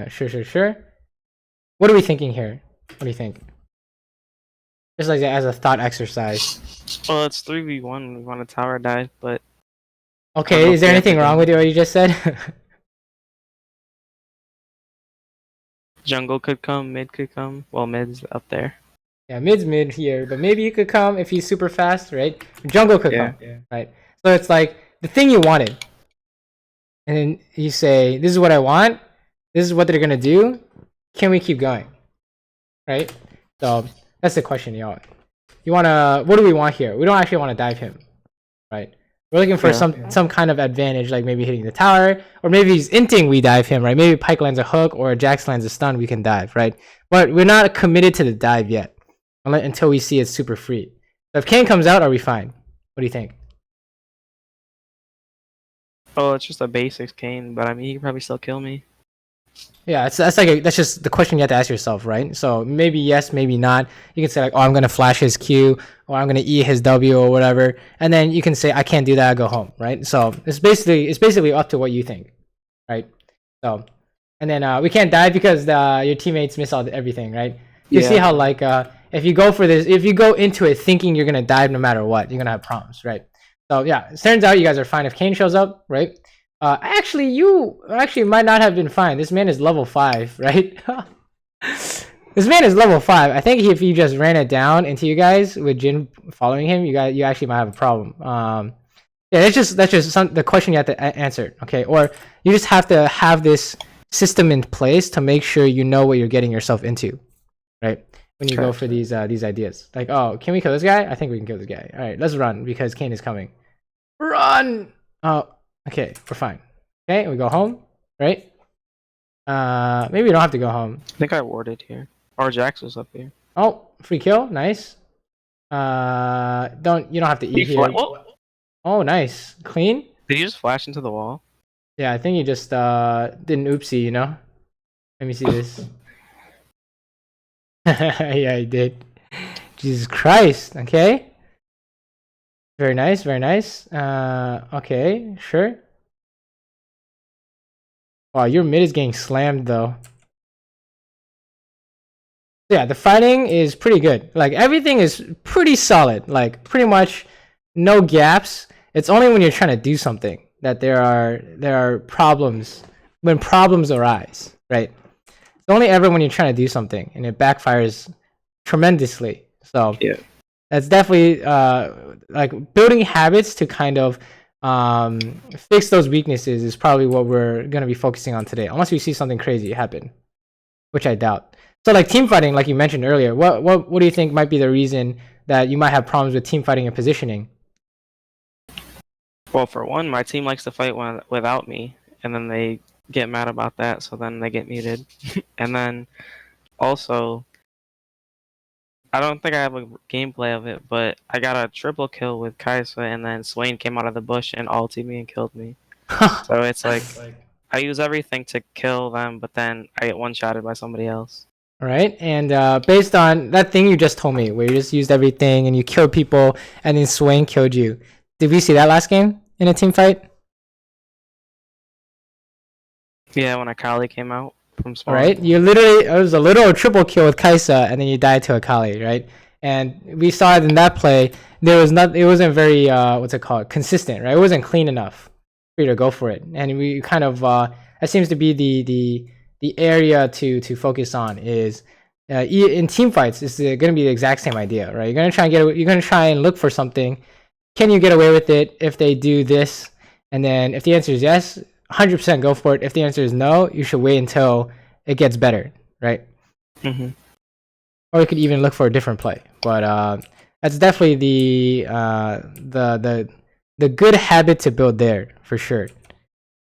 Sure. What are we thinking here? What do you think? Just like as a thought exercise. Well, it's 3v1. We want a tower dive, but... Okay, is there anything wrong with what you just said? Jungle could come, mid could come. Well, mid's up there. Yeah, mid's mid here, but maybe you could come if he's super fast, right? Jungle could come, right? So it's like the thing you wanted. And then you say, this is what I want. This is what they're going to do. Can we keep going? Right? So that's the question, y'all. What do we want here? We don't actually want to dive him, right? We're looking for some kind of advantage, like maybe hitting the tower, or maybe he's inting, we dive him, right? Maybe Pike lands a hook or Jax lands a stun, we can dive, right? But we're not committed to the dive yet, until we see it's super free. So if Kane comes out, are we fine? What do you think? Oh, it's just a basics Kane, but I mean, he can probably still kill me. Yeah, that's just the question you have to ask yourself, right? So maybe yes, maybe not. You can say like, oh, I'm gonna flash his Q, or I'm gonna E his W, or whatever, and then you can say I can't do that, I go home, right? So it's basically up to what you think, right? So And then we can't die because your teammates miss everything, right? You see how like if you go for this, if you go into it thinking you're gonna die no matter what, you're gonna have problems, right? So yeah, it turns out you guys are fine if Kane shows up, right? Actually, you might not have been fine. This man is level 5, right? This man is level 5. I think if you just ran it down into you guys with Jin following him, you actually might have a problem. Yeah, that's just the question you have to answer, okay? Or you just have to have this system in place to make sure you know what you're getting yourself into, right? When you go for these ideas, like, oh, can we kill this guy? I think we can kill this guy. All right, let's run because Kane is coming. Run! Oh, okay, we're fine. Okay, we go home, right? Maybe we don't have to go home. I think I warded here. Or Jax was up here. Oh, free kill, nice. You don't have to eat here. Oh, nice, clean. Did you just flash into the wall? Yeah, I think you just did an oopsie, you know? Let me see this. Yeah, he did. Jesus Christ, okay. Very nice, very nice. Okay, sure. Wow, your mid is getting slammed though. Yeah, the fighting is pretty good. Like everything is pretty solid. Like pretty much no gaps. It's only when you're trying to do something that there are problems. When problems arise, right? It's only ever when you're trying to do something and it backfires tremendously. So yeah, that's definitely like building habits to kind of fix those weaknesses is probably what we're gonna be focusing on today. Unless we see something crazy happen, which I doubt. So like team fighting, like you mentioned earlier, what do you think might be the reason that you might have problems with team fighting and positioning? Well, for one, my team likes to fight without me, and then they get mad about that, so then they get muted. And then also, I don't think I have a gameplay of it, but I got a triple kill with Kaisa, and then Swain came out of the bush and ulted me and killed me. So it's like I use everything to kill them, but then I get one-shotted by somebody else. Right, and based on that thing you just told me, where you just used everything and you killed people, and then Swain killed you. Did we see that last game in a team fight? Yeah, when Akali came out from spawn. Right, you literally, it was a little triple kill with Kaisa, and then you died to Akali, right? And we saw it in that play. There was not, it wasn't very what's it called, consistent, right? It wasn't clean enough for you to go for it, and we kind of that seems to be the area to focus on is in team fights. It's going to be the exact same idea, right? You're going to try and look for something. Can you get away with it if they do this? And then if the answer is yes, 100% go for it. If the answer is no, you should wait until it gets better, right? Mm-hmm. Or you could even look for a different play. But that's definitely the good habit to build there for sure.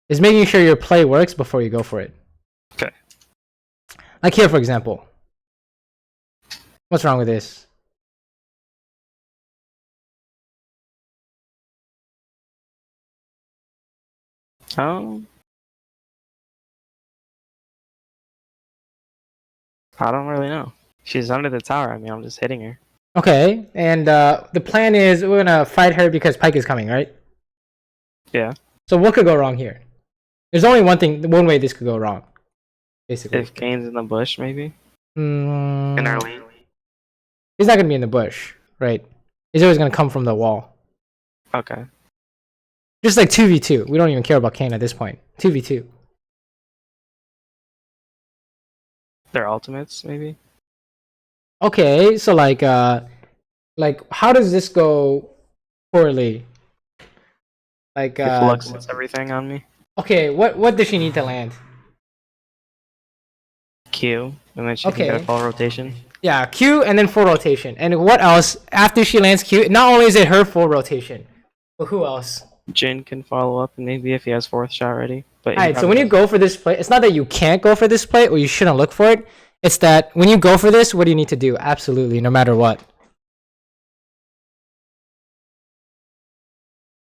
Is making sure your play works before you go for it. Okay. Like here, for example. What's wrong with this? I don't really know. She's under the tower. I mean, I'm just hitting her. Okay, and the plan is we're gonna fight her because Pyke is coming, right? Yeah. So what could go wrong here? There's only one way this could go wrong, basically. If Kane's in the bush, maybe? In our lane? He's not gonna be in the bush, right? He's always gonna come from the wall. Okay. Just like 2v2. We don't even care about Kane at this point. 2v2. Their ultimates, maybe? Okay, so like how does this go poorly? Like if Lux hits everything on me. Okay, what does she need to land? Q, and then she can get a full rotation. Yeah, Q and then full rotation. And what else after she lands Q? Not only is it her full rotation, but who else? Jin can follow up, and maybe if he has fourth shot ready. But alright, so when you go for this play, it's not that you can't go for this play or you shouldn't look for it. It's that when you go for this, what do you need to do? Absolutely, no matter what.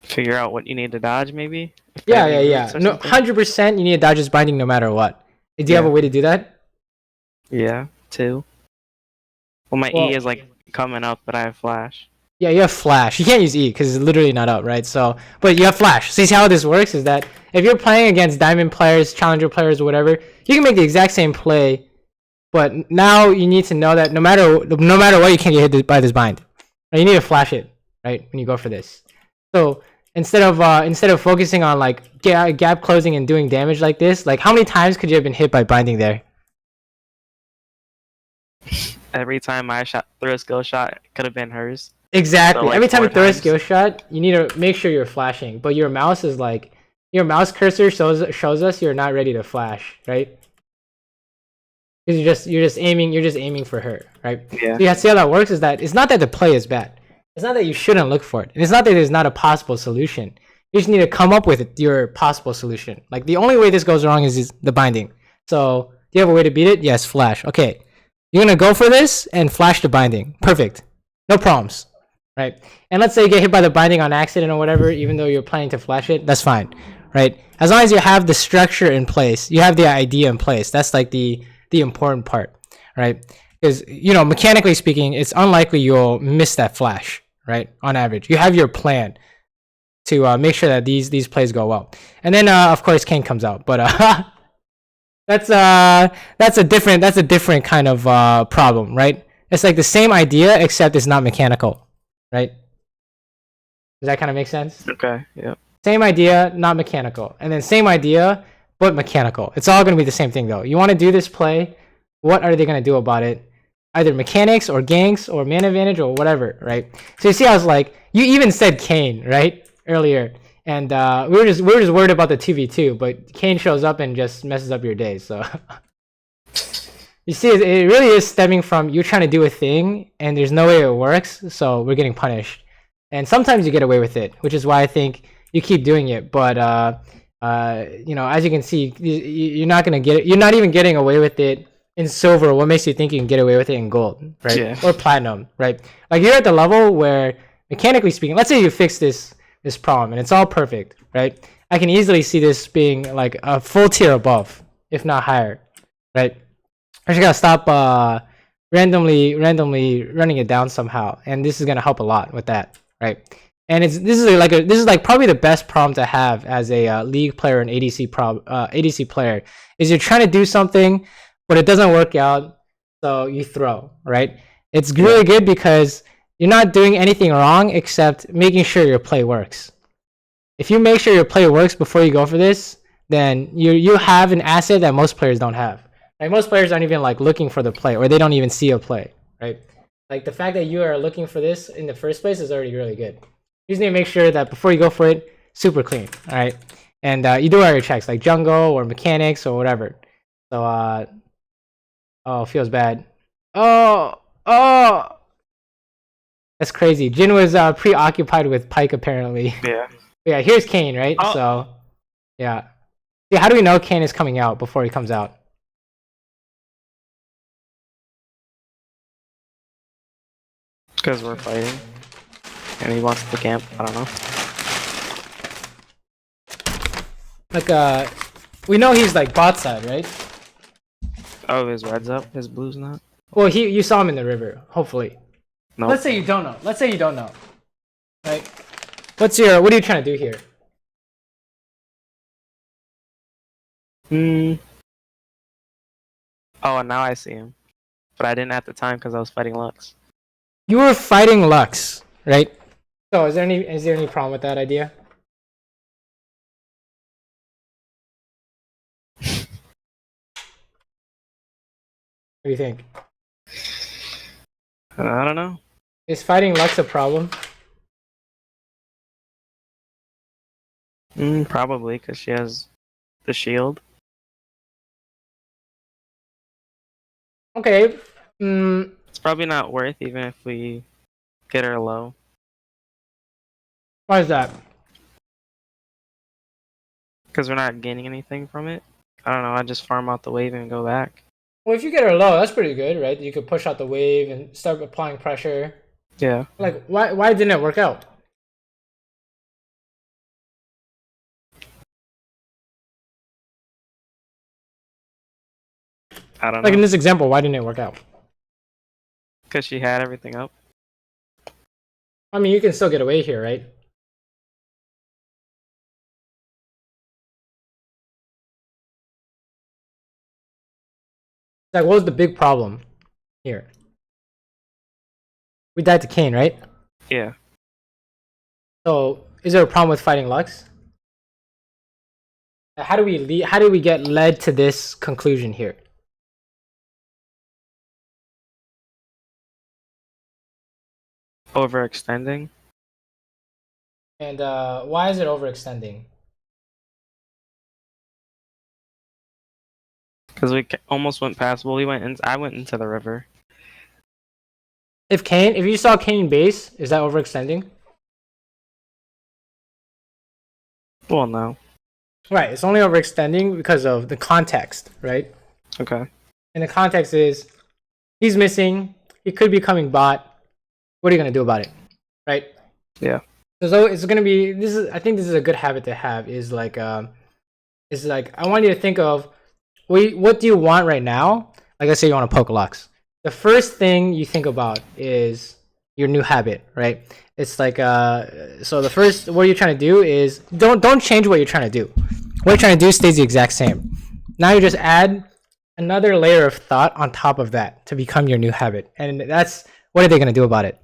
Figure out what you need to dodge, maybe? Yeah. No, 100% you need to dodge his binding no matter what. Do you have a way to do that? Yeah, 2. Well, my E is like coming up, but I have flash. Yeah, you have flash. You can't use E because it's literally not up, right? So, but you have flash. So see how this works is that if you're playing against diamond players, challenger players, or whatever, you can make the exact same play. But now you need to know that no matter what, you can't get hit by this bind. You need to flash it, right, when you go for this. So instead of focusing on like gap closing and doing damage like this, like how many times could you have been hit by binding there? Every time I threw a skill shot, it could have been hers. Exactly. So, like, every time you 4 throw a times. skill shot, you need to make sure you're flashing. But your mouse is like your mouse cursor shows us you're not ready to flash, right? Because you're just aiming for her, right? Yeah. So you have to see how that works. Is that it's not that the play is bad. It's not that you shouldn't look for it. And it's not that there's not a possible solution. You just need to come up with your possible solution. Like the only way this goes wrong is the binding. So do you have a way to beat it? Yes, flash. Okay, you're gonna go for this and flash the binding. Perfect. No problems, right? And let's say you get hit by the binding on accident or whatever, even though you're planning to flash it, that's fine, right? As long as you have the structure in place, you have the idea in place. That's like the important part, right? Because mechanically speaking, it's unlikely you'll miss that flash, right? On average, you have your plan to make sure that these plays go well, and then of course Kane comes out, but that's a different kind of problem, right? It's like the same idea except it's not mechanical, right? Does that kind of make sense? Okay. Yeah. Same idea, not mechanical, and then same idea but mechanical. It's all going to be the same thing though. You want to do this play, what are they going to do about it? Either mechanics or ganks or man advantage or whatever, right? So you see, I was like, you even said Kane, right, earlier, and we were just worried about the 2v2, but Kane shows up and just messes up your day. So you see, it really is stemming from you trying to do a thing and there's no way it works, so we're getting punished. And sometimes you get away with it, which is why I think you keep doing it. But as you can see, you're not gonna get it. You're not even getting away with it in silver. What makes you think you can get away with it in gold, right? Yeah. Or platinum, right? Like you're at the level where, mechanically speaking, let's say you fix this problem and it's all perfect, right? I can easily see this being like a full tier above, if not higher, right? I just gotta stop randomly running it down somehow, and this is gonna help a lot with that, right? And this is like probably the best problem to have as a league player and ADC player is you're trying to do something, but it doesn't work out, so you throw, right? It's really good because you're not doing anything wrong except making sure your play works. If you make sure your play works before you go for this, then you have an asset that most players don't have. Like most players aren't even like looking for the play, or they don't even see a play, right? Like the fact that you are looking for this in the first place is already really good. You just need to make sure that before you go for it, super clean, all right? And you do all your checks, like jungle or mechanics or whatever. So, oh, feels bad. Oh, that's crazy. Jin was preoccupied with Pyke apparently. Yeah. Yeah, here's Kane, right? Oh. So, yeah. See, how do we know Kane is coming out before he comes out? Because we're fighting. And he wants to camp. I don't know. Like, we know he's like bot side, right? Oh, his red's up. His blue's not. Well, you saw him in the river, hopefully. No. Let's say you don't know. Let's say you don't know. Right? What are you trying to do here? Oh, and now I see him. But I didn't at the time because I was fighting Lux. You were fighting Lux, right? So is there any problem with that idea? What do you think? I don't know. Is fighting Lux a problem? Probably because she has the shield. Okay. It's probably not worth even if we get her low. Why is that? Because we're not gaining anything from it. I don't know. I just farm out the wave and go back. Well, if you get her low, that's pretty good, right? You could push out the wave and start applying pressure. Yeah. Like, why didn't it work out? I don't know. Like in this example, why didn't it work out? Because she had everything up. I mean, you can still get away here, right? Like, what was the big problem here? We died to Kayn, right? Yeah. So, is there a problem with fighting Lux? How do we get led to this conclusion here? Overextending. And why is it overextending? Because we almost went past. Well, I went into the river. If you saw Kayn base, is that overextending? Well, no. Right, it's only overextending because of the context, right? Okay. And the context is he's missing. He could be coming bot. What are you gonna do about it, right? Yeah. So it's gonna be I think this is a good habit to have. Is like I want you to think of what do you want right now? Like, let's say you want to poke Lux. The first thing you think about is your new habit, right? It's like so the first what you're trying to do is don't change what you're trying to do. What you're trying to do stays the exact same. Now you just add another layer of thought on top of that to become your new habit. And that's what are they going to do about it?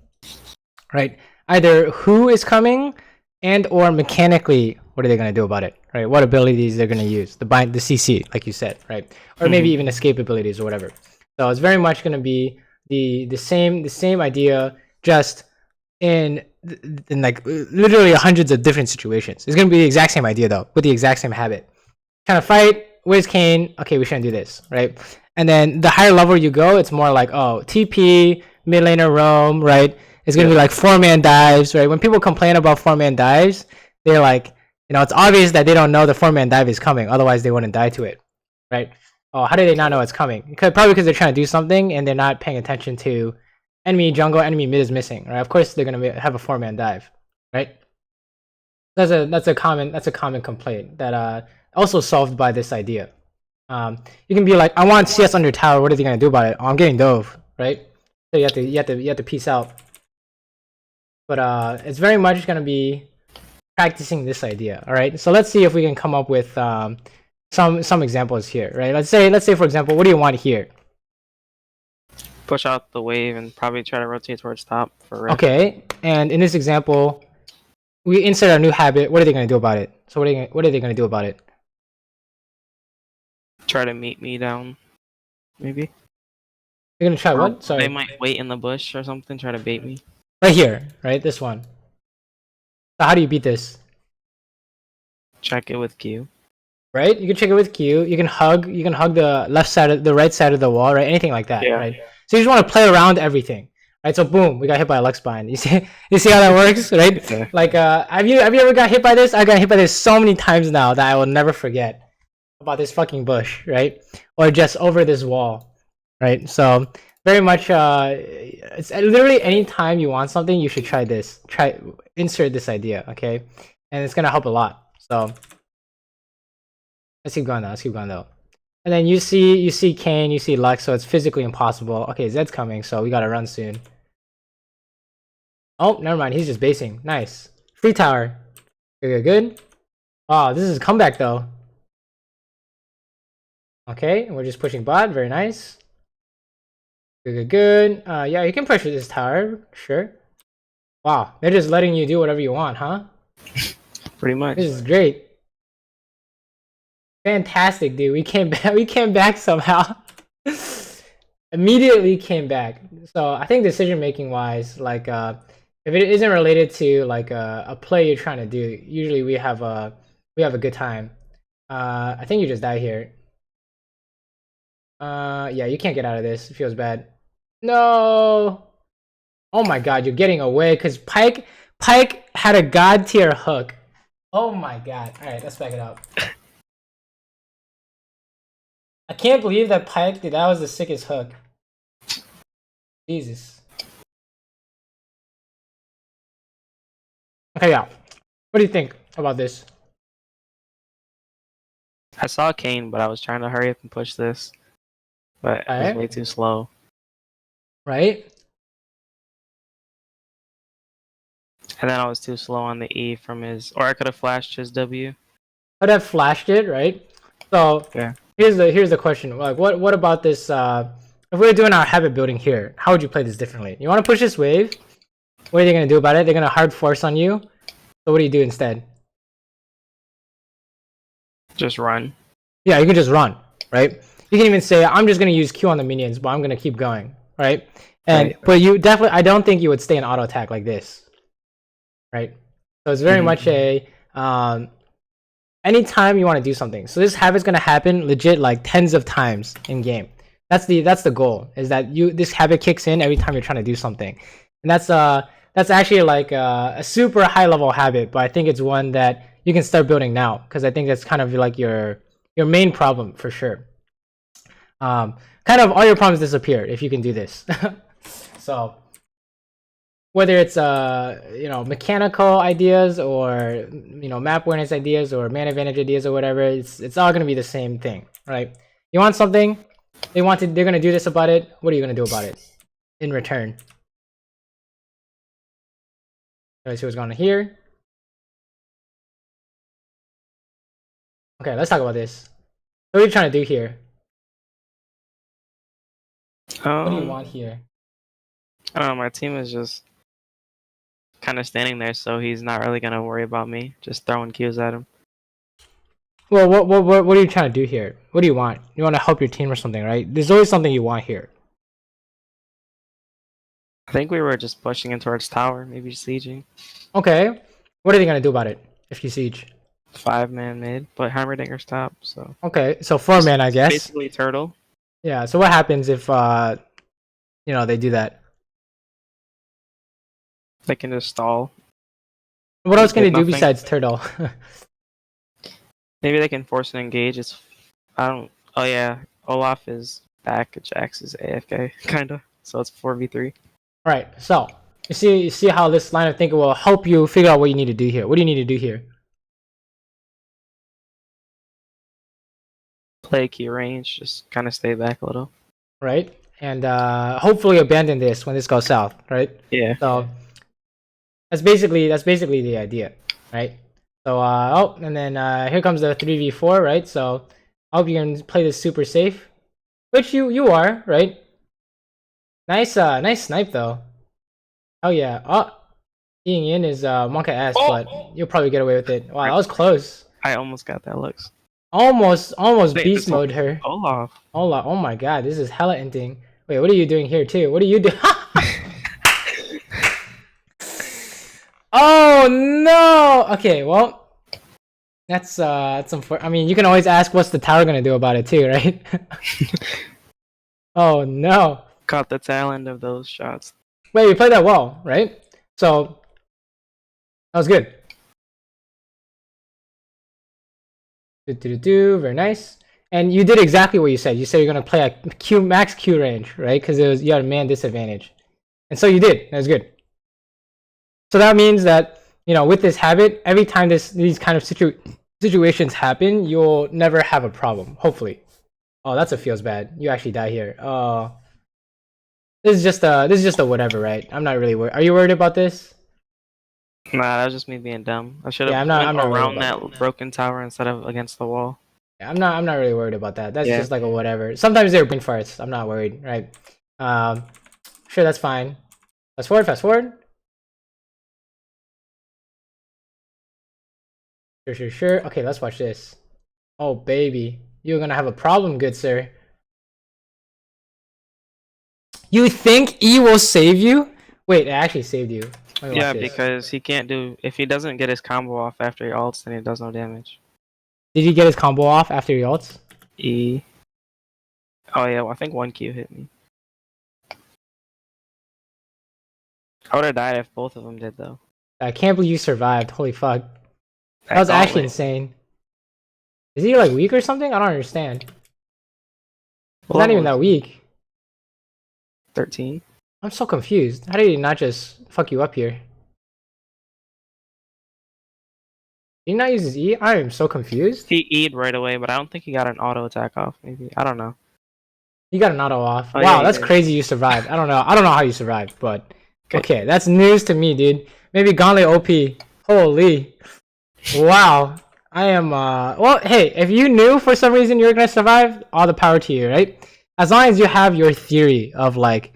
Right? Either who is coming and or mechanically what are they going to do about it? Right? What abilities they're going to use? The CC, like you said, right? Or maybe even escape abilities or whatever. So it's very much going to be the same idea, just in like literally hundreds of different situations. It's going to be the exact same idea though, with the exact same habit. Kind of fight. Where's Kayn? Okay, we shouldn't do this, right? And then the higher level you go, it's more like, oh, TP, mid laner roam, right? It's gonna be like 4-man dives, right? When people complain about 4-man dives, they're like, it's obvious that they don't know the 4-man dive is coming. Otherwise, they wouldn't die to it, right? Oh, how do they not know it's coming? Probably because they're trying to do something and they're not paying attention to enemy jungle, enemy mid is missing, right? Of course, they're gonna have a 4-man dive, right? That's a common complaint that also solved by this idea. You can be like, I want CS under tower. What are they gonna do about it? Oh, I'm getting dove, right? So you have to peace out. But it's very much gonna be practicing this idea. All right. So let's see if we can come up with some examples here, right? Let's say for example, what do you want here? Push out the wave and probably try to rotate towards top for rift. Okay. And in this example, we insert our new habit. What are they gonna do about it? So what are they gonna do about it? Try to meet me down, maybe. You're gonna try what? Sorry. They might wait in the bush or something, try to bait me. Right here, right? This one. So how do you beat this? Check it with Q. Right? You can check it with Q. You can hug the left side the right side of the wall, right? Anything like that, right? So you just want to play around everything. Right? So boom, we got hit by a Lux bind. You see how that works, right? Okay. Like have you ever got hit by this? I got hit by this so many times now that I will never forget about this fucking bush, right? Or just over this wall. Right? So very much it's literally any time you want something, you should try this. Insert this idea, okay? And it's gonna help a lot. So let's keep going though. And then you see Kayn, you see Lux, so it's physically impossible. Okay, Zed's coming, so we gotta run soon. Oh, never mind, he's just basing. Nice. Free tower. Good. Oh, this is a comeback though. Okay, and we're just pushing bot, very nice. Good. Yeah, you can push this tower, sure. Wow, they're just letting you do whatever you want, huh? Pretty much. This is great. Fantastic, dude. We came back somehow. Immediately came back. So I think decision making wise, like if it isn't related to like a play you're trying to do, usually we have a good time. I think you just die here. Yeah, you can't get out of this. It feels bad. No. Oh my god, you're getting away because Pyke had a god tier hook. Oh my god. Alright, let's back it up. I can't believe that Pyke, dude, that was the sickest hook. Jesus. Okay, yeah. What do you think about this? I saw Kayn, but I was trying to hurry up and push this. But it was way too slow. Right? And then I was too slow on the E from his... Or I could have flashed his W. Could have flashed it, right? So, yeah. here's the question. Like, what about this? If we're doing our habit building here, how would you play this differently? You want to push this wave? What are they gonna do about it? They're gonna hard force on you. So what do you do instead? Just run. Yeah, you can just run, right? You can even say, I'm just gonna use Q on the minions, but I'm gonna keep going, right? And but you definitely, I don't think you would stay in auto attack like this, right? So it's very much a anytime you want to do something. So this habit's gonna happen legit like tens of times in game. That's the goal, is that this habit kicks in every time you're trying to do something, and that's actually like a super high level habit, but I think it's one that you can start building now, because I think that's kind of like your main problem for sure. Kind of all your problems disappear if you can do this. So whether it's mechanical ideas or map awareness ideas or man advantage ideas or whatever, it's all gonna be the same thing, right? You want something, they're gonna do this about it. What are you gonna do about it in return? Let's see what's going on here. Okay, let's talk about this. What are you trying to do here? What do you want here? I don't know, my team is just kind of standing there, so he's not really gonna worry about me. Just throwing Qs at him. Well, what are you trying to do here? What do you want? You want to help your team or something, right? There's always something you want here. I think we were just pushing in towards tower, maybe sieging. Okay. What are they gonna do about it if you siege? 5-man mid, but Heimerdinger's top, so. Okay, so 4-man, I guess. Basically turtle. Yeah, so what happens if they do that? They can just stall. What else can they do besides turtle? Maybe they can force an engage. Oh yeah, Olaf is back. Jax is AFK, kinda. So it's 4v3. Right. So you see how this line of thinking will help you figure out what you need to do here. What do you need to do here? Play key range. Just kind of stay back a little. Right. And hopefully abandon this when this goes south. Right. Yeah. So that's basically the idea, right? So and then here comes the 3v4, right? So I hope you can play this super safe, which you are, right? Nice snipe though. Oh yeah. Oh, being in is Monka S, but you'll probably get away with it. Wow, that was close. I almost got that looks. Almost beast mode her. Olaf. Oh my god, this is hella inting. Wait, what are you doing here too? What are you doing? Oh no! Okay, well, that's unfortunate. I mean, you can always ask what's the tower gonna do about it too, right? Oh no! Caught the tail end of those shots. Wait, you played that well, right? So that was good. Very nice. And you did exactly what you said. You said you're gonna play a max Q range, right? Because you had a man disadvantage, and so you did. That was good. So that means that, with this habit, every time these kind of situations happen, you'll never have a problem, hopefully. Oh, that's what feels bad. You actually die here. Oh. This is just a whatever, right? I'm not really worried. Are you worried about this? Nah, that was just me being dumb. I should have I'm not around that broken tower instead of against the wall. Yeah, I'm not really worried about that. That's just like a whatever. Sometimes they're brain farts. I'm not worried, right? Sure, that's fine. Fast forward. Sure. Okay, let's watch this. Oh, baby. You're gonna have a problem, good sir. You think E will save you? Wait, it actually saved you. Yeah, because he can't do... If he doesn't get his combo off after he ults, then he does no damage. Did he get his combo off after he ults? E. Oh yeah, well, I think 1Q hit me. I would have died if both of them did, though. I can't believe you survived. Holy fuck. That was actually insane. Is he like weak or something? I don't understand. He's not even that weak. 13. I'm so confused. How did he not just fuck you up here? Did he not use his E? I am so confused. He E'd right away, but I don't think he got an auto attack off. Maybe, I don't know. He got an auto off. Oh, wow, yeah, that's crazy. You survived. I don't know how you survived, but okay, that's news to me, dude. Maybe Gauntlet OP. Holy, wow. I am well, hey, if you knew for some reason you're gonna survive, all the power to you, right? As long as you have your theory of like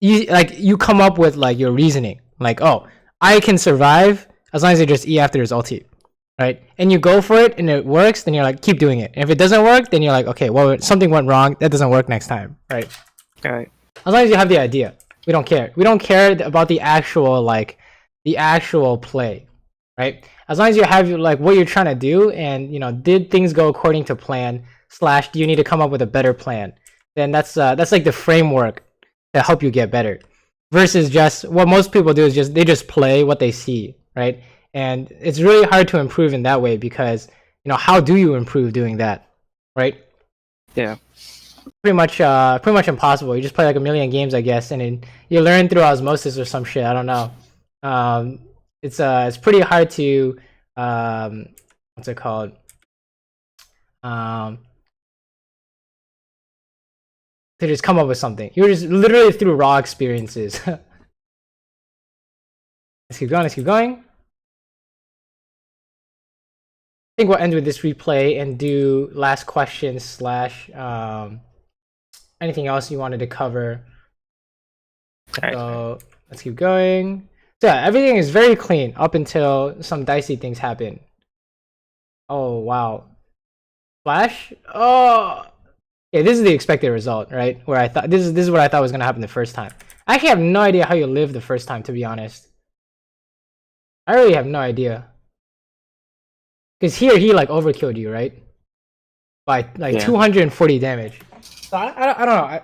you come up with like your reasoning. Like, oh, I can survive as long as I just E after his ulti. Right? And you go for it and it works, then you're like, keep doing it. And if it doesn't work, then you're like, okay, well, something went wrong. That doesn't work next time. Right? Alright. As long as you have the idea. We don't care. We don't care about the actual play. Right? As long as you have like what you're trying to do and did things go according to plan, / do you need to come up with a better plan? Then that's like the framework to help you get better. Versus just what most people do is they just play what they see, right? And it's really hard to improve in that way because how do you improve doing that, right? Yeah. Pretty much impossible. You just play like a million games, I guess, and then you learn through osmosis or some shit. I don't know. It's pretty hard to what's it called? To just come up with something. You're just literally through raw experiences. Let's keep going. Let's keep going. I think we'll end with this replay and do last question / anything else you wanted to cover. Okay. So let's keep going. So yeah, everything is very clean up until some dicey things happen. Oh wow. Flash? Oh yeah, this is the expected result, right? Where I thought this is what I thought was gonna happen the first time. I actually have no idea how you lived the first time, to be honest. I really have no idea. Because here he like overkilled you, right? By like 240 damage. So I don't know.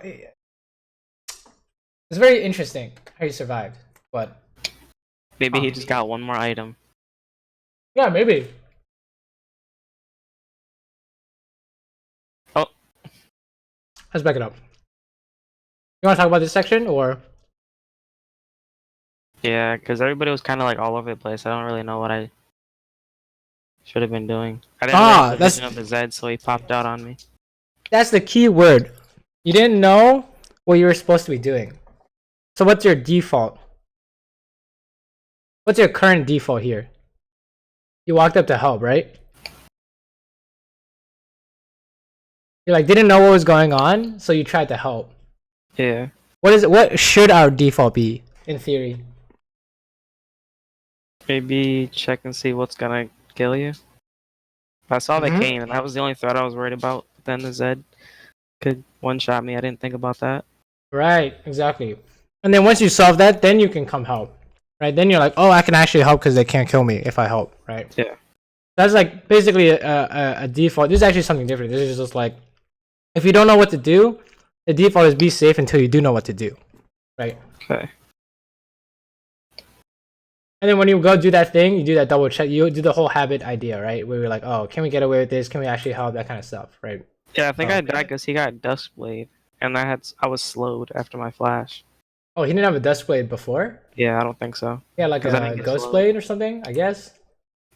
It's very interesting how you survived, but maybe he just got one more item. Yeah, maybe. Oh, let's back it up. You want to talk about this section or? Yeah, because everybody was kind of like all over the place. I don't really know what I should have been doing. I didn't realize the vision of the Z, so he popped out on me. That's the key word. You didn't know what you were supposed to be doing. So what's your default? What's your current default here? You walked up to help, right? You like didn't know what was going on, so you tried to help. Yeah. What should our default be in theory? Maybe check and see what's gonna kill you. I saw the cane, and that was the only threat I was worried about. Then the Z could one-shot me. I didn't think about that. Right, exactly. And then once you solve that, then you can come help. Right? Then you're like, oh, I can actually help because they can't kill me if I help. Right? Yeah. That's like basically a default. This is actually something different. This is just like, if you don't know what to do, the default is be safe until you do know what to do. Right? Okay. And then when you go do that thing, you do that double check. You do the whole habit idea, right? Where you're like, oh, can we get away with this? Can we actually help? That kind of stuff, right? Yeah, I think I died because he got Dust Blade, and I was slowed after my flash. Oh, he didn't have a Dust Blade before? Yeah, I don't think so. Yeah, like a Ghost Blade or something, I guess?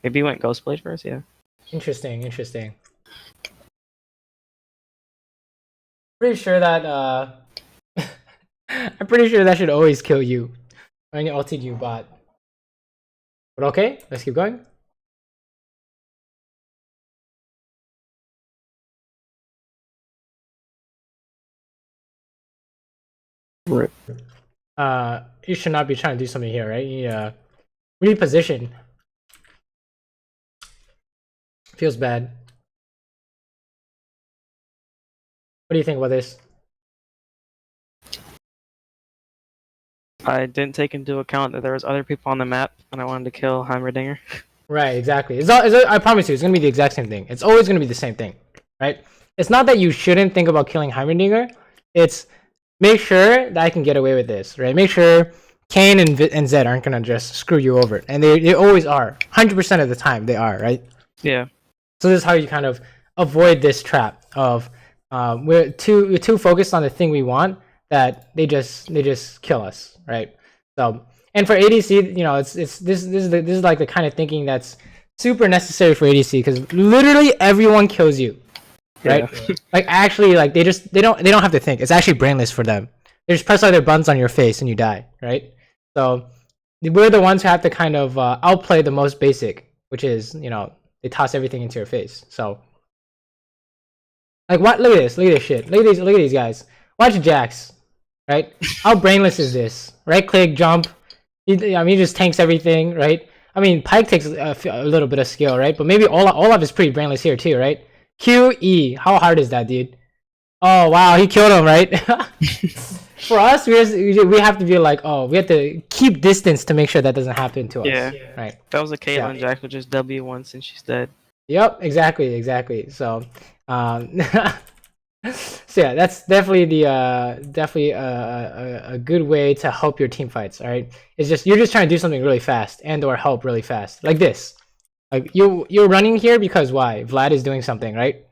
Maybe he went Ghost Blade first, yeah. Interesting. Pretty sure that, I'm pretty sure that should always kill you. Or any ulti you bought. But okay, let's keep going. Right. You should not be trying to do something here, right? You reposition. Feels bad. What do you think about this? I didn't take into account that there was other people on the map, and I wanted to kill Heimerdinger. Right, exactly. I promise you, it's gonna be the exact same thing. It's always gonna be the same thing, right? It's not that you shouldn't think about killing Heimerdinger. It's make sure that I can get away with this, right? Make sure Kane and Zed aren't gonna just screw you over, and they always are. 100% of the time, they are, right? Yeah. So this is how you kind of avoid this trap of we're too focused on the thing we want that they just kill us, right? So, and for ADC, this is like the kind of thinking that's super necessary for ADC because literally everyone kills you, right? Yeah. Like actually, like they don't have to think. It's actually brainless for them. They just press all their buttons on your face and you die, right? So we're the ones who have to kind of outplay the most basic, which is They toss everything into your face. So, like, what? Look at this. Look at this shit. Look at these guys. Watch Jax, right? How brainless is this? Right click, jump. I mean, he just tanks everything, right? I mean, Pyke takes a little bit of skill, right? But maybe Olaf is pretty brainless here too, right? Q, E. How hard is that, dude? Oh, wow. He killed him, right? For us, we have to be like, oh, we have to keep distance to make sure that doesn't happen to us. Yeah. Right. That was a Caitlyn Jax, which is W once and she's dead. Yep, exactly. So, so yeah, that's definitely a good way to help your team fights. All right, it's just you're just trying to do something really fast and or help really fast, like this. Like you're running here because why? Vlad is doing something, right?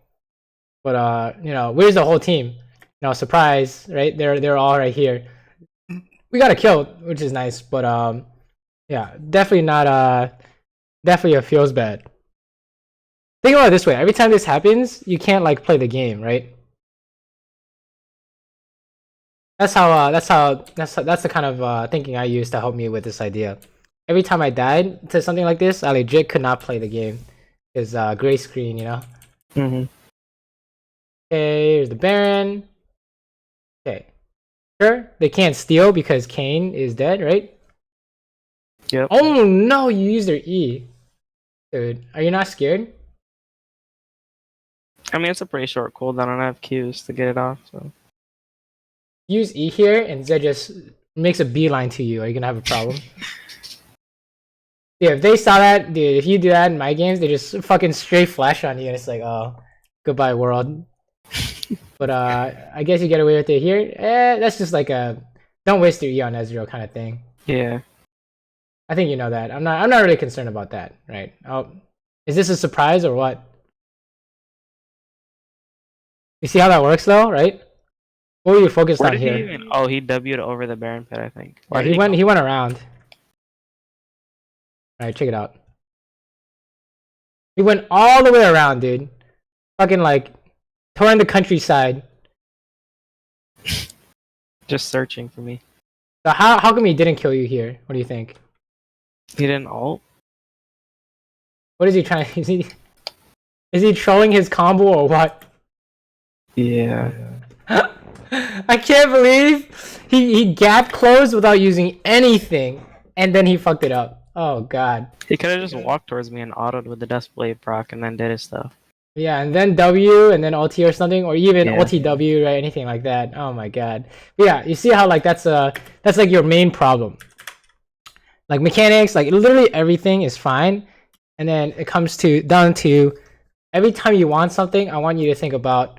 But you know, where's the whole team? You know, surprise, right? They're all right here. We got a kill, which is nice, but yeah, definitely not definitely it feels bad. Think about it this way: every time this happens, you can't like play the game, right? That's the kind of thinking I use to help me with this idea. Every time I died to something like this, I legit could not play the game. Is gray screen, you know? Mm-hmm. Okay, here's the Baron. Okay. Sure, they can't steal because Kayn is dead, right? Yep. Oh no, you used their E. Dude, are you not scared? I mean, it's a pretty short cooldown, and I have Qs to get it off, so... Use E here, and Zed just makes a beeline to you. Are you gonna have a problem? Yeah, if they saw that, dude, if you do that in my games, they just fucking straight flash on you, and it's like, oh, goodbye world. But I guess you get away with it here. That's just like a don't waste your E on Ezreal kind of thing. Yeah. I think you know that. I'm not really concerned about that, right? Oh, is this a surprise or what? You see how that works though, right? What were you focused on here? Oh, he W'd over the Baron pit, I think. Yeah, he went around. Alright, check it out. He went all the way around, dude. Fucking like touring the countryside. Just searching for me. So how come he didn't kill you here? What do you think? He didn't ult? What is he trying to is he trolling his combo or what? Yeah. I can't believe he gap closed without using anything and then he fucked it up. Oh god. He could have just walked towards me and autoed with the Death Blade proc and then did his stuff. Yeah, and then W and then ulti or something, or even ulti W, right? Anything like that. Oh my god. But yeah, you see how like that's like your main problem. Like mechanics, like literally everything is fine, and then it comes down to every time you want something, I want you to think about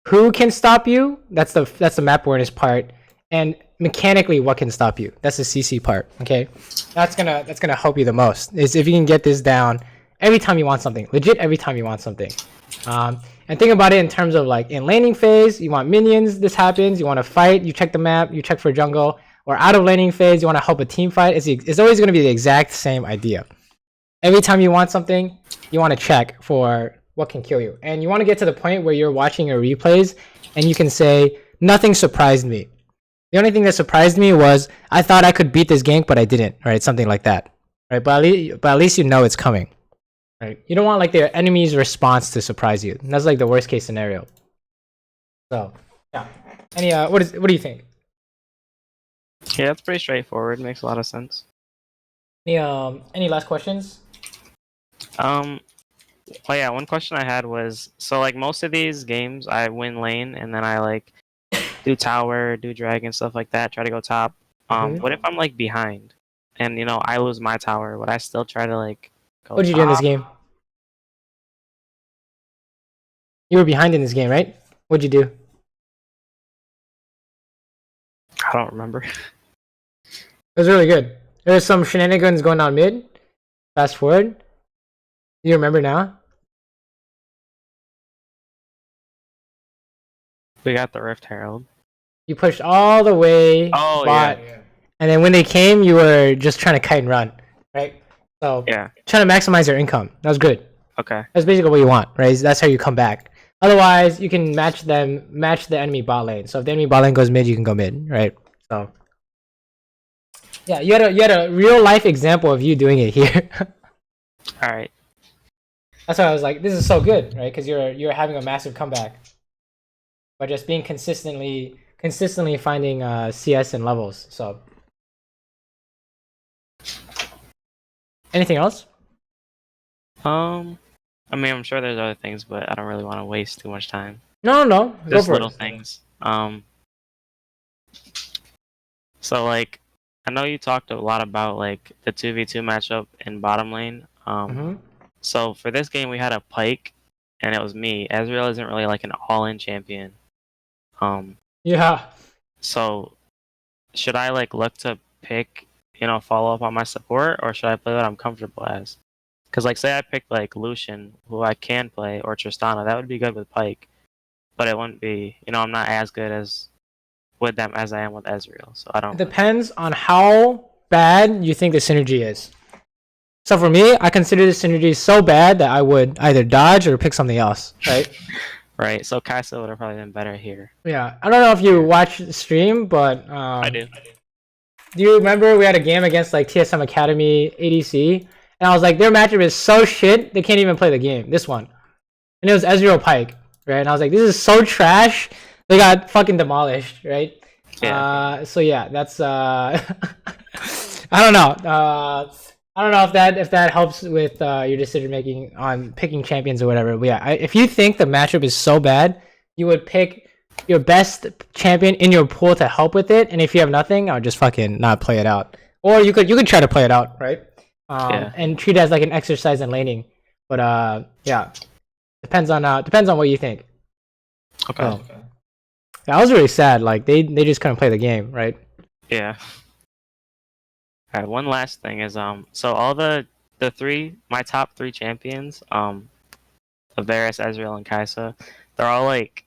who can stop you. That's the map awareness part, and mechanically what can stop you. That's the CC part. Okay, that's gonna help you the most. Is if you can get this down every time you want something, legit every time you want something. And think about it in terms of like in laning phase, you want minions. This happens. You want to fight. You check the map. You check for jungle. Or out of laning phase, you want to help a team fight. It's always going to be the exact same idea. Every time you want something, you want to check for what can kill you. And you want to get to the point where you're watching your replays and you can say, nothing surprised me. The only thing that surprised me was I thought I could beat this gank, but I didn't. Right? Something like that. Right? But at least you know it's coming. Right? You don't want like the enemy's response to surprise you. That's like the worst case scenario. So, yeah. What do you think? Yeah, it's pretty straightforward. Makes a lot of sense. Any last questions? Oh yeah, one question I had was, so like most of these games I win lane and then I like do tower, do dragon, stuff like that, try to go top. What if I'm like behind and you know I lose my tower? Would I still try to like go What'd you do in this game? You were behind in this game, right? What'd you do? I don't remember. It was really good. There was some shenanigans going on mid. Fast forward. You remember now? We got the Rift Herald. You pushed all the way bot. Yeah. And then when they came, you were just trying to kite and run, right? So yeah, trying to maximize your income. That was good. Okay. That's basically what you want, right? That's how you come back. Otherwise, you can match the enemy bot lane. So if the enemy bot lane goes mid, you can go mid, right? So yeah, you had a real life example of you doing it here. All right. That's why I was like, this is so good, right? Because you're having a massive comeback by just being consistently finding CS and levels. So, anything else? I mean, I'm sure there's other things, but I don't really want to waste too much time. No, no, go Just for little it. things. So like, I know you talked a lot about like the 2v2 matchup in bottom lane. Mm-hmm. So for this game we had a Pyke, and it was me. Ezreal isn't really like an all-in champion. Yeah. So should I like look to pick, follow up on my support, or should I play what I'm comfortable as? Because like, say I picked like Lucian, who I can play, or Tristana, that would be good with Pyke, but it wouldn't be. I'm not as good as with them as I am with Ezreal. So I It don't. depends on how bad you think the synergy is. So for me, I consider the synergy so bad that I would either dodge or pick something else, right? Right. So Kai'Sa would have probably been better here. Yeah. I don't know if you watched the stream, but I do. do you remember we had a game against like TSM Academy ADC? And I was like, their matchup is so shit, they can't even play the game. This one. And it was Ezreal Pyke, right? And I was like, this is so trash. They got fucking demolished, right? Yeah. So yeah, that's I don't know. I don't know if that helps with your decision making on picking champions or whatever. But yeah, if you think the matchup is so bad, you would pick your best champion in your pool to help with it. And if you have nothing, I would just fucking not play it out. Or you could try to play it out, right? And treat it as like an exercise in laning. But yeah, depends on what you think. Okay. So, yeah, I was really sad. Like they just couldn't play the game, right? Yeah. Alright, one last thing is so all my top three champions, Varus, Ezreal, and Kai'Sa, they're all like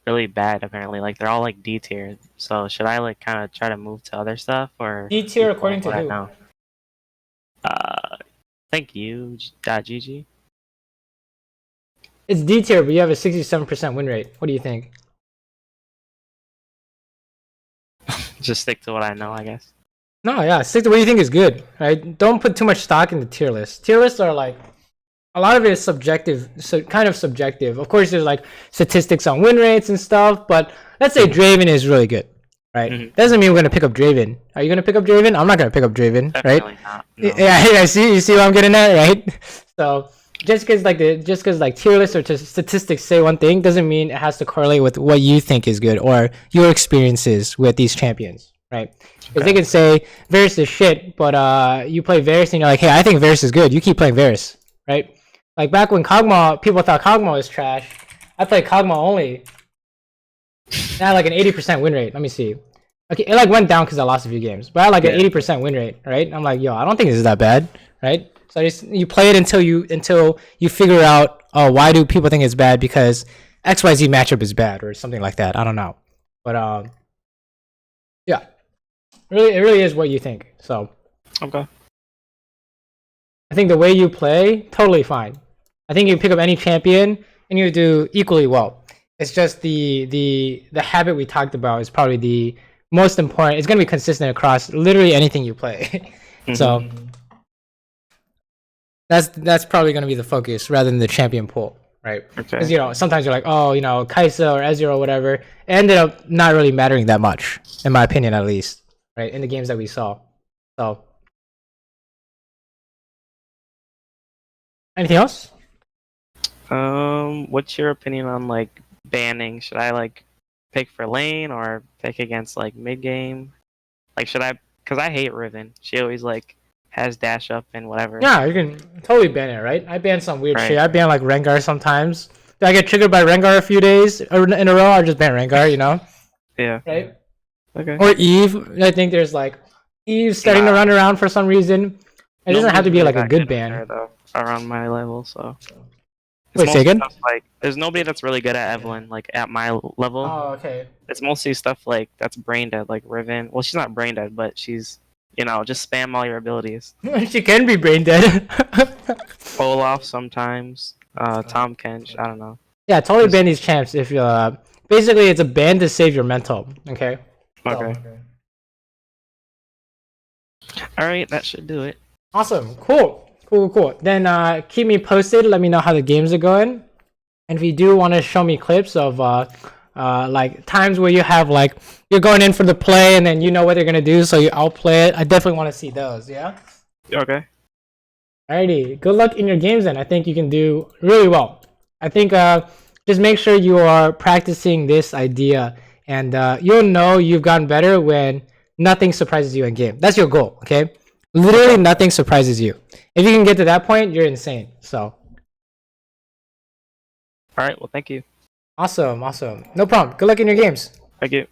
really bad apparently. Like they're all like D tier. So should I like kind of try to move to other stuff or D tier according to who? Now? Thank you. .gg. It's D tier, but you have a 67% win rate. What do you think? Just stick to what I know, I guess. No, yeah, stick to what you think is good, right? Don't put too much stock in the tier list. Tier lists are like, a lot of it is subjective, so kind of subjective. Of course, there's like statistics on win rates and stuff, but let's say Draven is really good, right? Doesn't mean we're gonna pick up Draven. Are you gonna pick up Draven? I'm not gonna pick up Draven, Definitely right? Not, no. Yeah, I see. You see what I'm getting at, right? So just because like tier lists or statistics say one thing doesn't mean it has to correlate with what you think is good or your experiences with these champions, right? Because they can say Varus is shit, but you play Varus and you're like, hey, I think Varus is good. You keep playing Varus, right? Like back when Kog'Maw, people thought Kog'Maw was trash. I played Kog'Maw only. And I had like an 80% win rate. Let me see. Okay, it like went down because I lost a few games, but I had like an 80% win rate, right? I'm like, yo, I don't think this is that bad, right? So you play it until you figure out, oh, why do people think it's bad? Because XYZ matchup is bad or something like that. I don't know, but yeah, it really is what you think. So Okay. I think the way you play, totally fine. I think you pick up any champion and you do equally well. It's just the habit we talked about is probably the most important. It's gonna be consistent across literally anything you play. So that's probably gonna be the focus rather than the champion pool, right? Okay. Because sometimes you're like, oh, Kai'Sa or Ezreal or whatever. It ended up not really mattering that much, in my opinion, at least, right? In the games that we saw. So anything else? What's your opinion on like banning? Should I like pick for lane or pick against like mid game? Like should I? Because I hate Riven. She always like has dash up and whatever. Yeah, you can totally ban it, right? I ban some weird Right. shit. I ban like Rengar sometimes. If I get triggered by Rengar a few days in a row, I'll just ban Rengar, Yeah. right? Okay. Or Eve. I think there's like Eve starting to run around for some reason. It doesn't have to be like a good ban. There, though, around my level, so. Wait, say again? Like, there's nobody that's really good at Evelyn, like at my level. Oh, okay. It's mostly stuff like that's brain dead, like Riven. Well, she's not brain dead, but she's, just spam all your abilities. She can be brain dead. Olaf sometimes. Tom Kench, I don't know. Yeah, totally ban these champs if basically it's a ban to save your mental. Okay. Okay. All right, that should do it. Awesome. Cool. Cool. Then keep me posted. Let me know how the games are going. And if you do want to show me clips of like times where you have like you're going in for the play and then you know what they're gonna do, so you outplay it. I definitely want to see those. Yeah. Okay. Alrighty. Good luck in your games then. I think you can do really well. I think just make sure you are practicing this idea, and you'll know you've gotten better when nothing surprises you in game. That's your goal. Okay. Literally nothing surprises you. If you can get to that point, you're insane. So. All right. Well, thank you. Awesome. No problem. Good luck in your games. Thank you.